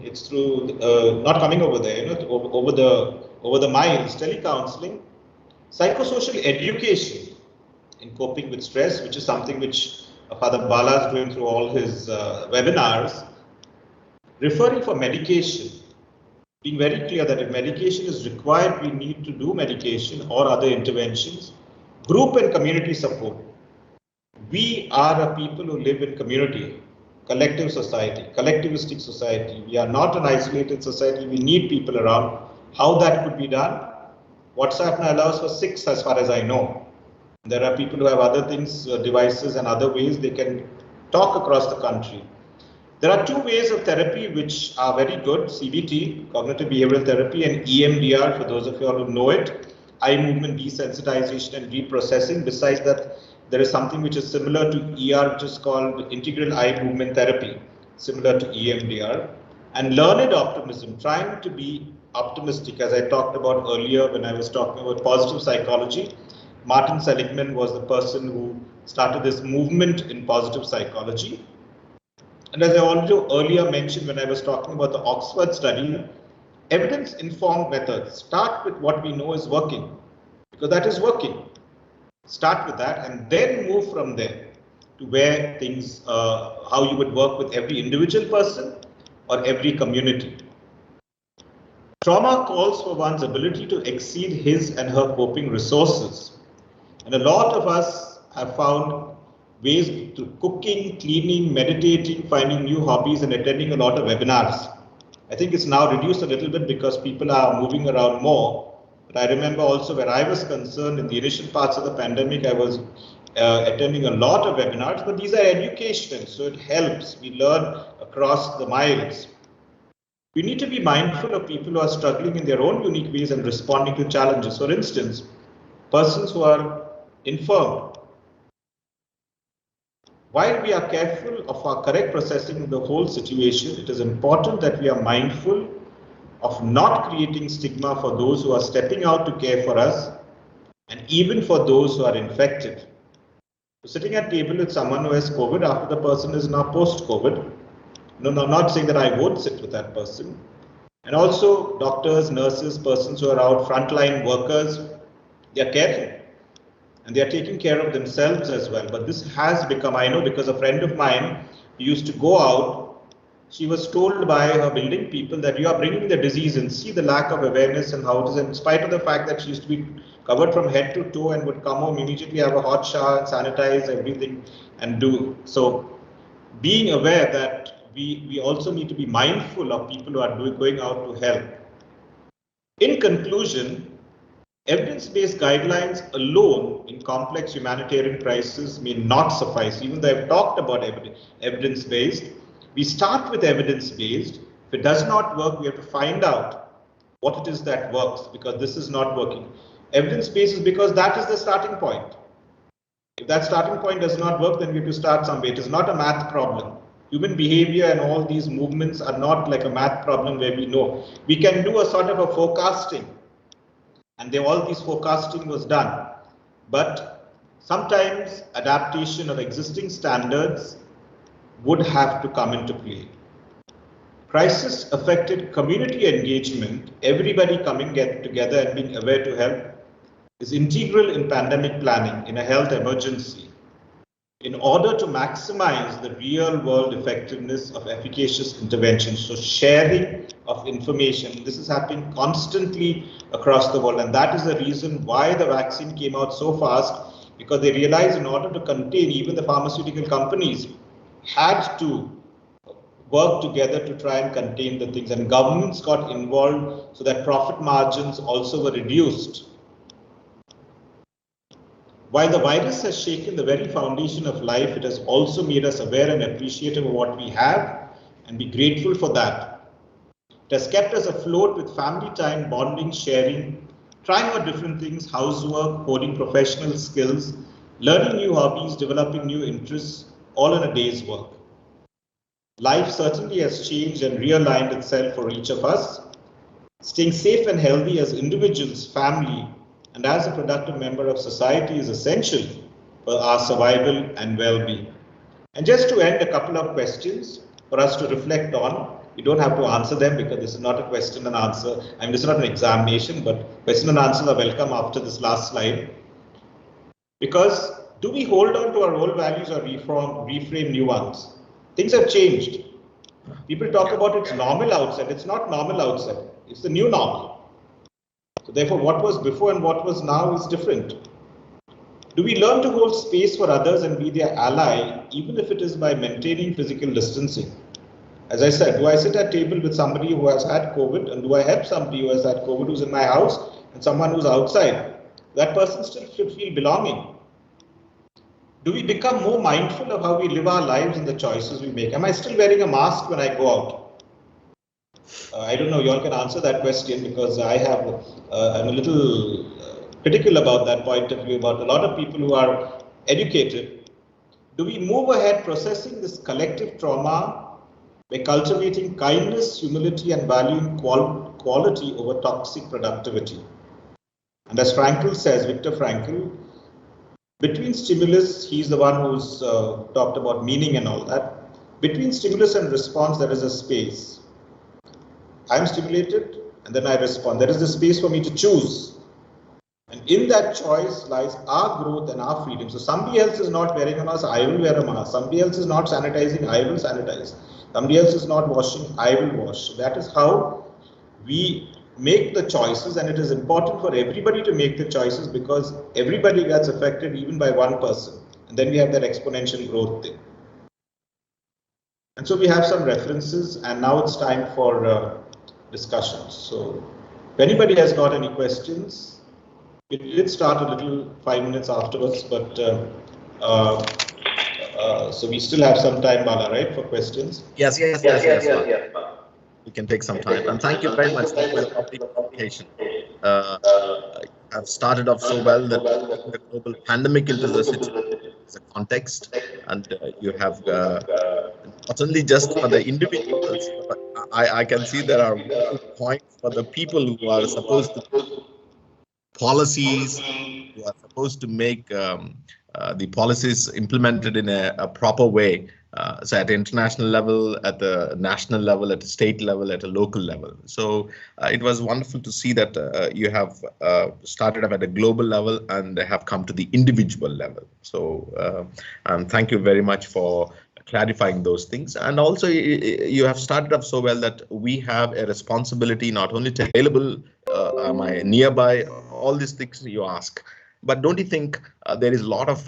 it's through not coming over there, over the miles. Telecounseling, psychosocial education in coping with stress, which is something which Father Bala is doing through all his webinars. Referring for medication, being very clear that if medication is required, we need to do medication or other interventions. Group and community support. We are a people who live in community. Collective society, collectivistic society. We are not an isolated society. We need people around. How that could be done? WhatsApp now allows for 6 as far as I know. There are people who have other things, devices and other ways they can talk across the country. There are 2 ways of therapy which are very good: CBT, cognitive behavioral therapy, and EMDR, for those of you all who know it, eye movement desensitization and reprocessing. Besides that, there is something which is similar to ER, which is called integral eye movement therapy, similar to EMDR. And learned optimism, trying to be optimistic, as I talked about earlier when I was talking about positive psychology. Martin Seligman was the person who started this movement in positive psychology. And as I also earlier mentioned when I was talking about the Oxford study, evidence-informed methods. Start with what we know is working, because that is working. Start with that and then move from there to where things, how you would work with every individual person or every community. Trauma calls for one's ability to exceed his and her coping resources. And a lot of us have found ways through cooking, cleaning, meditating, finding new hobbies, and attending a lot of webinars. I think it's now reduced a little bit because people are moving around more. But I remember also where I was concerned in the initial parts of the pandemic, I was attending a lot of webinars, but these are educational, so it helps. We learn across the miles. We need to be mindful of people who are struggling in their own unique ways and responding to challenges. For instance, persons who are infirm. While we are careful of our correct processing of the whole situation, it is important that we are mindful of not creating stigma for those who are stepping out to care for us, and even for those who are infected. So sitting at table with someone who has COVID after the person is now post-COVID. No, I'm not saying that I won't sit with that person. And also doctors, nurses, persons who are out, frontline workers, they are caring. And they are taking care of themselves as well. But this has become, I know because a friend of mine used to go out, she was told by her building people that you are bringing the disease, and see the lack of awareness and how it is, in spite of the fact that she used to be covered from head to toe and would come home immediately, have a hot shower and sanitize everything and do. So being aware that we also need to be mindful of people who are going out to help. In conclusion, Evidence-based guidelines alone in complex humanitarian crises may not suffice. Even though I've talked about evidence-based, we start with evidence-based. If it does not work, we have to find out what it is that works, because this is not working. Evidence-based is because that is the starting point. If that starting point does not work, then we have to start somewhere. It is not a math problem. Human behavior and all these movements are not like a math problem where we know. We can do a sort of a forecasting, and all this forecasting was done. But sometimes adaptation of existing standards would have to come into play. Crisis affected community engagement, everybody coming together and being aware to help, is integral in pandemic planning in a health emergency in order to maximize the real world effectiveness of efficacious interventions. So sharing of information, this is happening constantly across the world, and that is the reason why the vaccine came out so fast, because they realized in order to contain, even the pharmaceutical companies had to work together to try and contain the things, and governments got involved so that profit margins also were reduced. While the virus has shaken the very foundation of life, it has also made us aware and appreciative of what we have and be grateful for that. It has kept us afloat with family time, bonding, sharing, trying out different things, housework, honing professional skills, learning new hobbies, developing new interests, all in a day's work. Life certainly has changed and realigned itself for each of us. Staying safe and healthy as individuals, family, and as a productive member of society is essential for our survival and well-being. And just to end, a couple of questions for us to reflect on. You don't have to answer them because this is not a question and answer. I mean, this is not an examination, but question and answers are welcome after this last slide. Because do we hold on to our old values or reframe new ones? Things have changed. People talk about it's normal outside. It's not normal outside. It's the new normal. So therefore, what was before and what was now is different. Do we learn to hold space for others and be their ally, even if it is by maintaining physical distancing? As I said, do I sit at table with somebody who has had COVID, and do I help somebody who has had COVID who's in my house and someone who's outside? That person still should feel belonging. Do we become more mindful of how we live our lives and the choices we make? Am I still wearing a mask when I go out? I don't know, you all can answer that question, because I'm a little critical about that point of view, about a lot of people who are educated. Do we move ahead processing this collective trauma by cultivating kindness, humility, and valuing quality over toxic productivity? And as Frankl says, Viktor Frankl, between stimulus, he's the one who's talked about meaning and all that. Between stimulus and response, there is a space. I'm stimulated and then I respond. There is the space for me to choose. And in that choice lies our growth and our freedom. So somebody else is not wearing a mask, I will wear a mask. Somebody else is not sanitizing, I will sanitize. Somebody else is not washing, I will wash. So that is how we make the choices, and it is important for everybody to make the choices, because everybody gets affected even by one person. And then we have that exponential growth thing. And so we have some references, and now it's time for discussions. So if anybody has got any questions, we did start a little 5 minutes afterwards, but so we still have some time, Bala, right, for questions? Yes. We can take some time, and thank you very much for the presentation. I've started off so well that the global pandemic into the situation is a context, and you have not only just for the individuals, but I can see there are points for the people who are supposed to policies, who are supposed to make the policies implemented in a proper way. So at the international level, at the national level, at the state level, at a local level. So it was wonderful to see that you have started up at a global level and have come to the individual level. So thank you very much for clarifying those things. And also you have started up so well that we have a responsibility not only to available, am I nearby, all these things you ask. But don't you think there is a lot of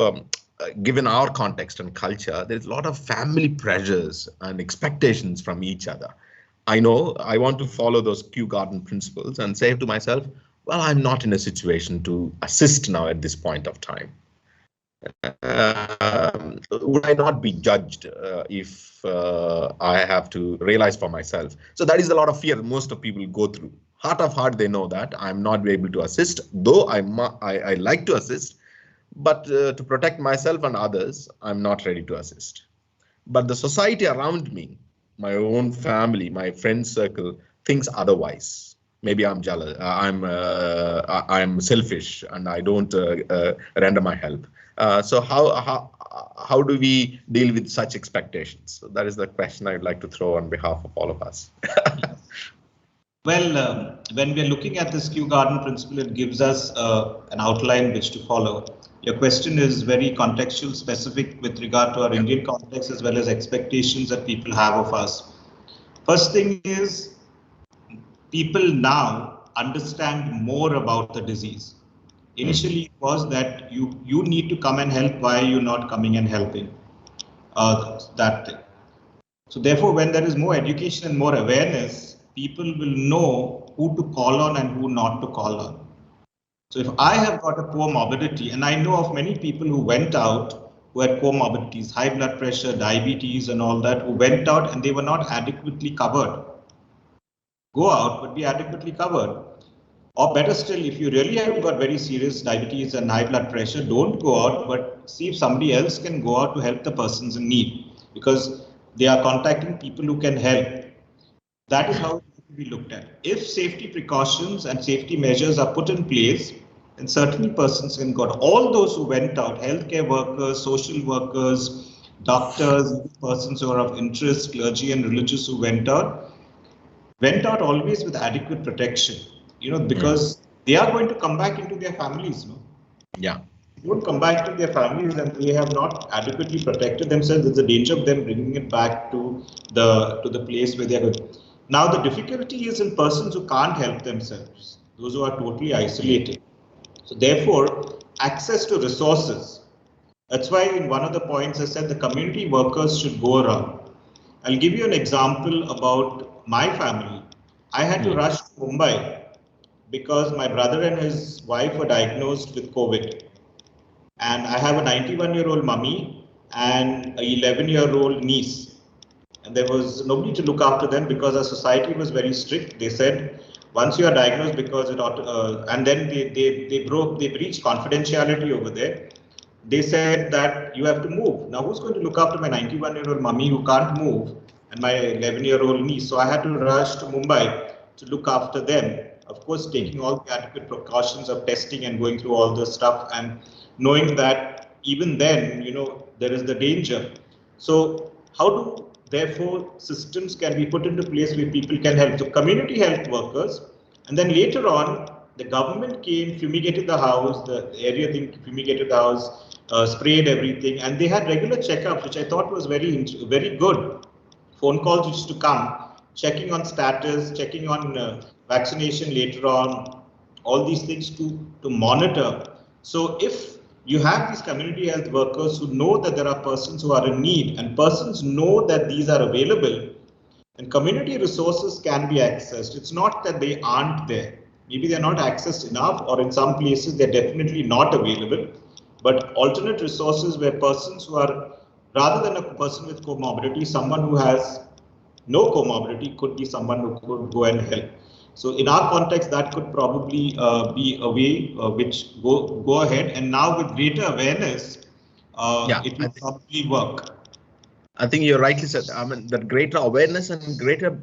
given our context and culture, there's a lot of family pressures and expectations from each other. I know I want to follow those Kew Garden principles and say to myself, well, I'm not in a situation to assist now at this point of time. Would I not be judged if I have to realize for myself? So that is a lot of fear most of people go through. Heart of heart, they know that I'm not able to assist, though I like to assist, but to protect myself and others, I'm not ready to assist. But the society around me, my own family, my friend circle, thinks otherwise. Maybe I'm jealous, I'm selfish, and I don't render my help. So how do we deal with such expectations? So that is the question I'd like to throw on behalf of all of us. Well, when we're looking at this Kew Garden principle, it gives us an outline which to follow. Your question is very contextual, specific with regard to our Indian context as well as expectations that people have of us. First thing is, people now understand more about the disease. Initially, it was that you need to come and help. Why are you not coming and helping? That thing. So therefore, when there is more education and more awareness, people will know who to call on and who not to call on. So if I have got a comorbidity, and I know of many people who went out who had comorbidities, high blood pressure, diabetes and all that, who went out and they were not adequately covered. Go out but be adequately covered. Or better still, if you really have got very serious diabetes and high blood pressure, don't go out, but see if somebody else can go out to help the persons in need, because they are contacting people who can help. That is how it will be looked at. If safety precautions and safety measures are put in place, then certainly persons can go out. All those who went out, healthcare workers, social workers, doctors, persons who are of interest, clergy and religious who went out always with adequate protection. Because they are going to come back into their families. No? Yeah. They won't come back to their families and they have not adequately protected themselves. There's a danger of them bringing it back to the place where they are going. Now, the difficulty is in persons who can't help themselves, those who are totally isolated. So therefore, access to resources. That's why in one of the points I said the community workers should go around. I'll give you an example about my family. I had to rush to Mumbai because my brother and his wife were diagnosed with COVID. And I have a 91-year-old mummy and an 11-year-old niece. And there was nobody to look after them because our society was very strict. They said, once you are diagnosed, because it ought and then they breached confidentiality over there. They said that you have to move. Now, who's going to look after my 91-year-old mummy who can't move and my 11-year-old niece? So I had to rush to Mumbai to look after them. Of course, taking all the adequate precautions of testing and going through all the stuff and knowing that even then, there is the danger. So how do, therefore, systems can be put into place where people can help? So community health workers, and then later on, the government came, fumigated the house, the area thing fumigated the house, sprayed everything, and they had regular checkups, which I thought was very good. Phone calls used to come, checking on status, checking on vaccination later on, all these things to monitor. So if you have these community health workers who know that there are persons who are in need and persons know that these are available, and community resources can be accessed. It's not that they aren't there. Maybe they're not accessed enough, or in some places they're definitely not available. But alternate resources where persons who are, rather than a person with comorbidity, someone who has no comorbidity could be someone who could go and help. So in our context, that could probably be a way which go ahead. And now with greater awareness, it will probably work. I think you rightly said. I mean, that greater awareness and greater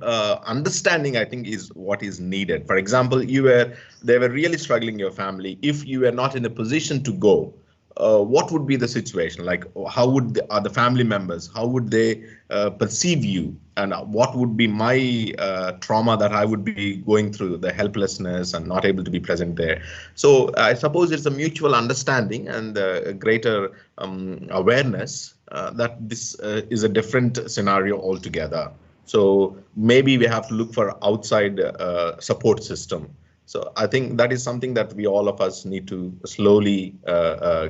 understanding, I think, is what is needed. For example, they were really struggling, your family. If you were not in a position to go, what would be the situation? Like, how would the family members, how would they perceive you? And what would be my trauma that I would be going through, the helplessness and not able to be present there? So I suppose it's a mutual understanding and a greater awareness that this is a different scenario altogether. So maybe we have to look for outside support system So I think that is something that we all of us need to slowly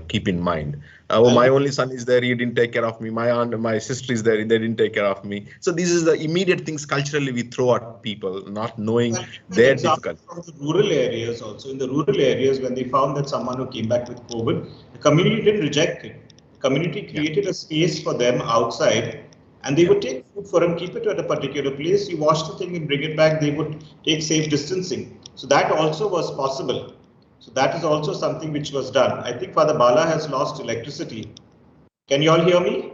keep in mind. Oh, my only son is there, he didn't take care of me. My aunt, my sister is there, they didn't take care of me. So this is the immediate things culturally we throw at people, not knowing their difficulty. From the rural areas also, in the rural areas, when they found that someone who came back with COVID, the community didn't reject it. The community created a space for them outside, and they would take food for him, keep it at a particular place. You wash the thing and bring it back. They would take safe distancing. So that also was possible. So that is also something which was done. I think Father Bala has lost electricity. Can you all hear me?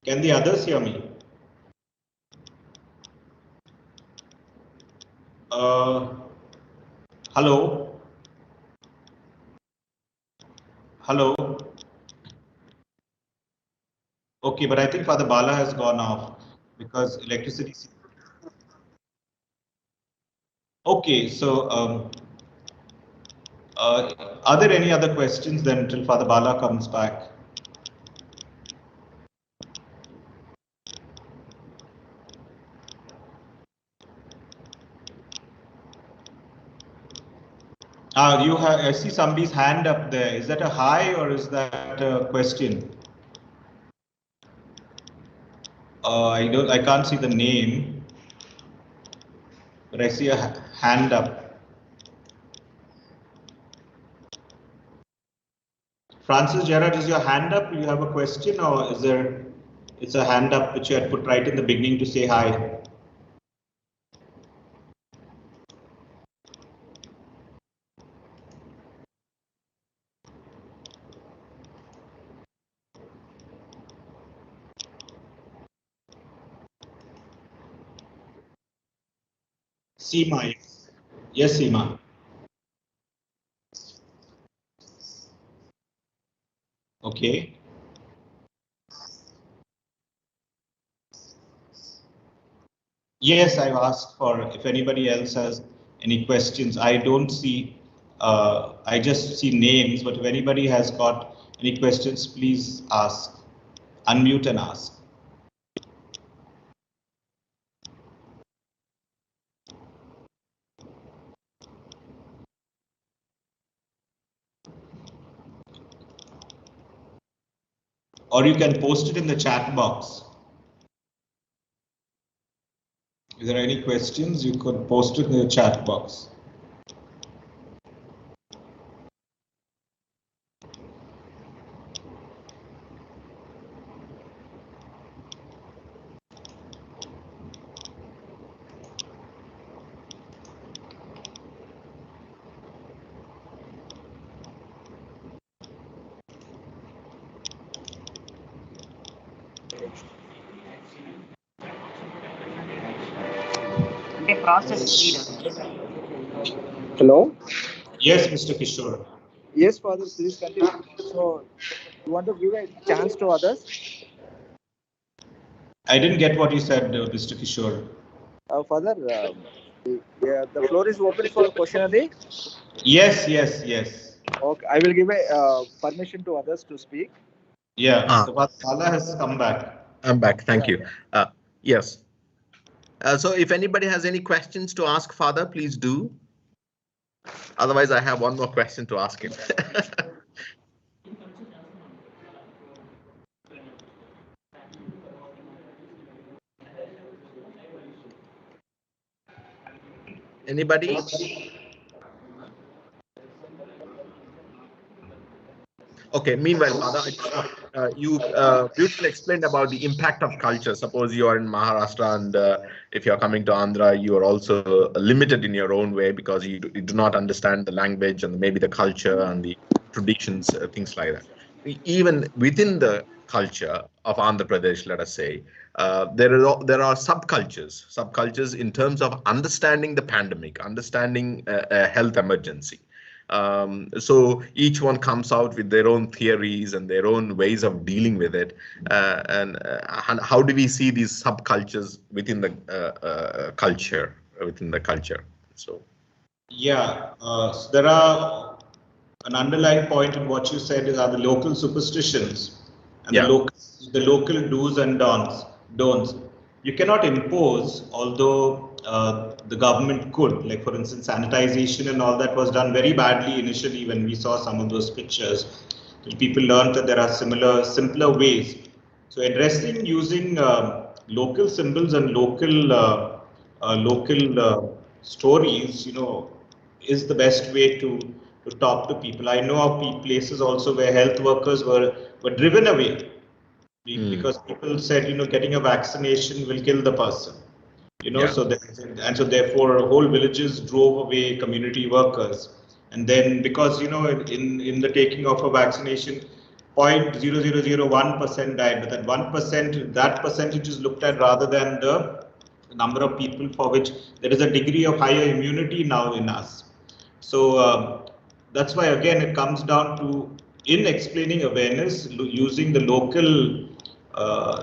Can the others hear me? Hello? Hello? Okay, but I think Father Bala has gone off because electricity. Okay, so are there any other questions then until Father Bala comes back? You have, I see somebody's hand up there. Is that a hi or is that a question? I can't see the name, but I see a hand up. Francis Gerard, is your hand up? Do you have a question, or is there? It's a hand up which you had put right in the beginning to say hi. Seema. Yes, Seema. Okay. Yes, I've asked for if anybody else has any questions. I don't see, I just see names, but if anybody has got any questions, please ask. Unmute and ask. Or you can post it in the chat box. If there are any questions, you could post it in the chat box. Hello? Yes, Mr. Kishore. Yes, Father, please continue. So, you want to give a chance to others? I didn't get what you said, Mr. Kishore. Father, the floor is open for questionnaire. Yes, yes, yes. Okay, I will give a permission to others to speak. Yeah, so Bala has come back. I'm back. Thank you. Yes. So if anybody has any questions to ask Father, please do. Otherwise, I have one more question to ask him. Anybody? Okay, meanwhile, Father, you beautifully explained about the impact of culture. Suppose you are in Maharashtra and if you're coming to Andhra, you are also limited in your own way because you do not understand the language and maybe the culture and the traditions, things like that. Even within the culture of Andhra Pradesh, let us say, there are subcultures in terms of understanding the pandemic, understanding a health emergency. So each one comes out with their own theories and their own ways of dealing with it. And how do we see these subcultures within the culture? So yeah, so there are an underlying point in what you said are the local superstitions and the local do's and don'ts. You cannot impose, although the government could. Like for instance, sanitization and all that was done very badly initially when we saw some of those pictures. People learned that there are simpler ways. So addressing using local symbols and local stories, is the best way to talk to people. I know of places also where health workers were driven away because people said, getting a vaccination will kill the person. So therefore whole villages drove away community workers. And then because, in the taking of a vaccination, 0.0001% died, but that 1%, that percentage is looked at rather than the number of people for which there is a degree of higher immunity now in us. So that's why again it comes down to, in explaining awareness, using the local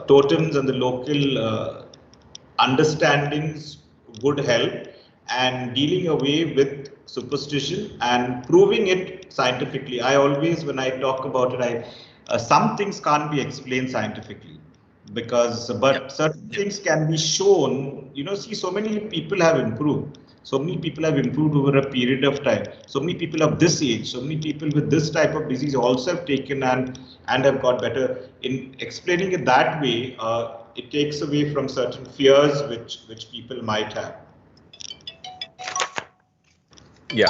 totems and the local understandings would help, and dealing away with superstition and proving it scientifically. I always, when I talk about it, some things can't be explained scientifically, but certain things can be shown. See, so many people have improved. So many people have improved over a period of time. So many people of this age, so many people with this type of disease also have taken and have got better. In explaining it that way, it takes away from certain fears which people might have. Yeah.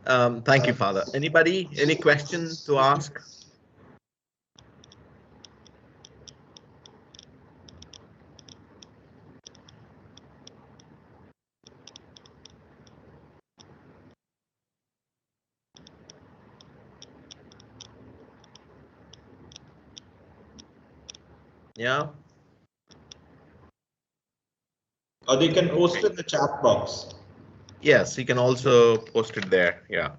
Thank you, Father. Anybody, any question to ask? Yeah. Or they can post it in the chat box. Yes, you can also post it there. Yeah.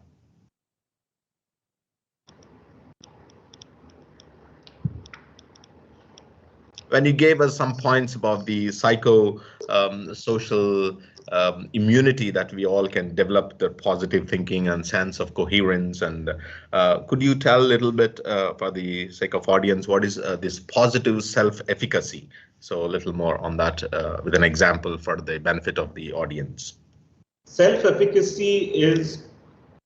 When you gave us some points about the psychosocial immunity that we all can develop, the positive thinking and sense of coherence, and could you tell a little bit for the sake of audience, what is this positive self-efficacy? So a little more on that with an example for the benefit of the audience. Self-efficacy is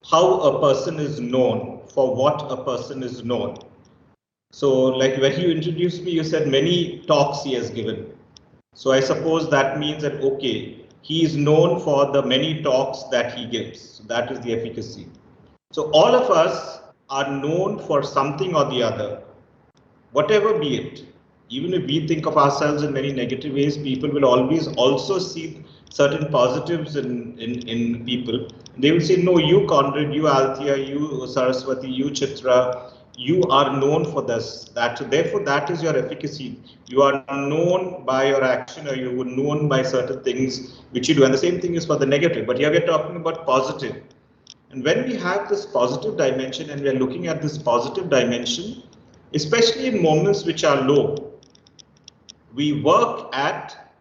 how a person is known, for what a person is known. So like when you introduced me, you said many talks he has given. So I suppose that means that, okay, he is known for the many talks that he gives. So that is the efficacy. So all of us are known for something or the other, whatever be it. Even if we think of ourselves in many negative ways, people will always also see certain positives in people. They will say, no, you Konrad, you Althea, you Saraswati, you Chitra, you are known for this. Therefore, that is your efficacy. You are known by your action, or you were known by certain things which you do. And the same thing is for the negative. But here we are talking about positive. And when we have this positive dimension and we are looking at this positive dimension, especially in moments which are low, we work at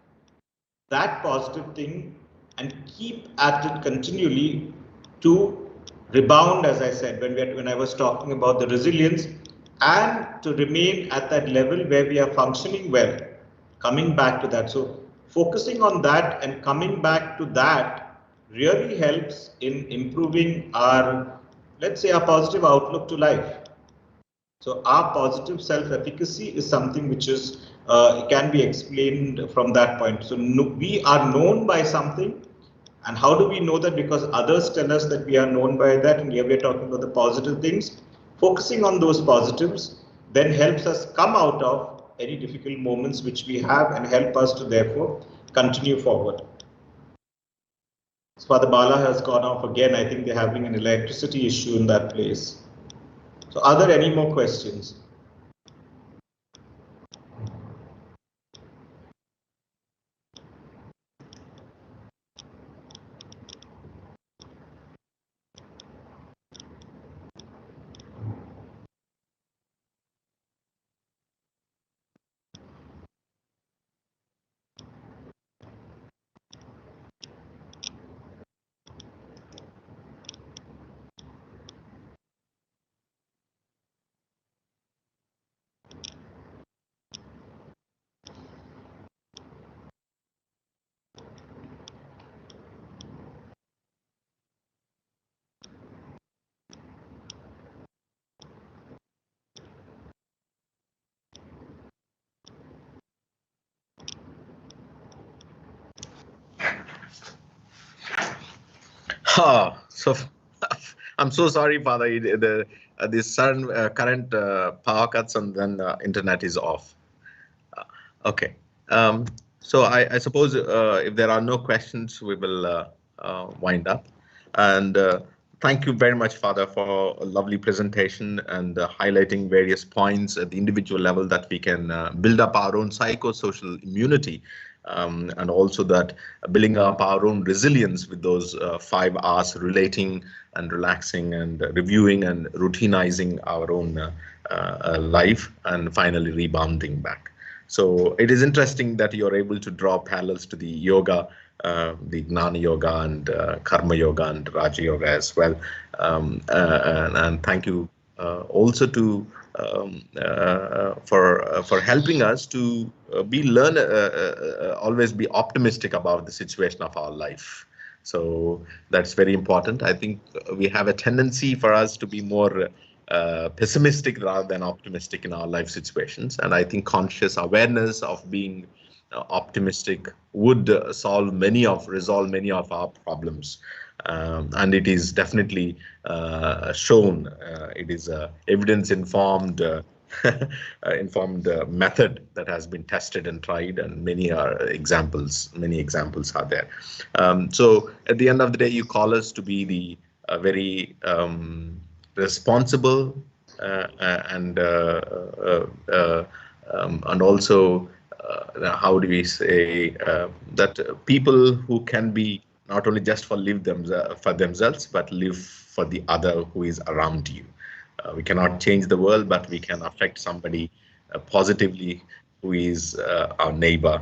that positive thing and keep at it continually to rebound, as I said, when I was talking about the resilience, and to remain at that level where we are functioning well, coming back to that. So focusing on that and coming back to that really helps in improving our, let's say, our positive outlook to life. So our positive self-efficacy is something which is can be explained from that point. So we are known by something, and how do we know that? Because others tell us that we are known by that, and here we are talking about the positive things. Focusing on those positives then helps us come out of any difficult moments which we have and help us to therefore continue forward. So Father Bala has gone off again. I think they're having an electricity issue in that place. So are there any more questions? Oh, so I'm so sorry, Father. This sudden current power cuts and then internet is off. Okay. So I suppose if there are no questions, we will wind up. And thank you very much, Father, for a lovely presentation and highlighting various points at the individual level that we can build up our own psychosocial immunity. And also that building up our own resilience with those 5 R's: relating and relaxing and reviewing and routinizing our own life, and finally rebounding back. So it is interesting that you're able to draw parallels to the yoga, the Gnana Yoga and Karma Yoga and Raja Yoga as well. And thank you also to for helping us to always be optimistic about the situation of our life. So that's very important. I think we have a tendency for us to be more pessimistic rather than optimistic in our life situations. And I think conscious awareness of being optimistic would resolve many of our problems. And it is definitely shown. It is evidence-informed method that has been tested and tried, and many examples are there. So at the end of the day, you call us to be the very responsible and also how do we say that people who can be not only just for themselves, but live for the other who is around you. We cannot change the world, but we can affect somebody positively who is our neighbor,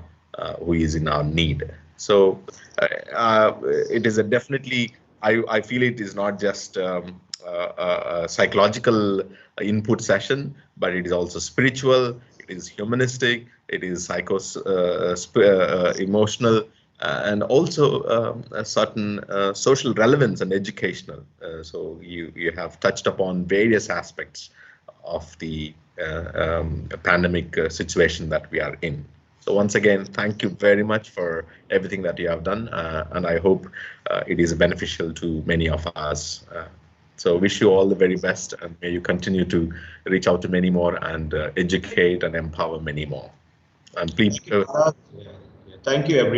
who is in our need. So it is definitely, I feel it is not just a psychological input session, but it is also spiritual, it is humanistic, it is emotional, and also a certain social relevance and educational. So you have touched upon various aspects of the pandemic situation that we are in. So once again, thank you very much for everything that you have done, and I hope it is beneficial to many of us. So wish you all the very best, and may you continue to reach out to many more and educate and empower many more. And please. Thank you, everyone.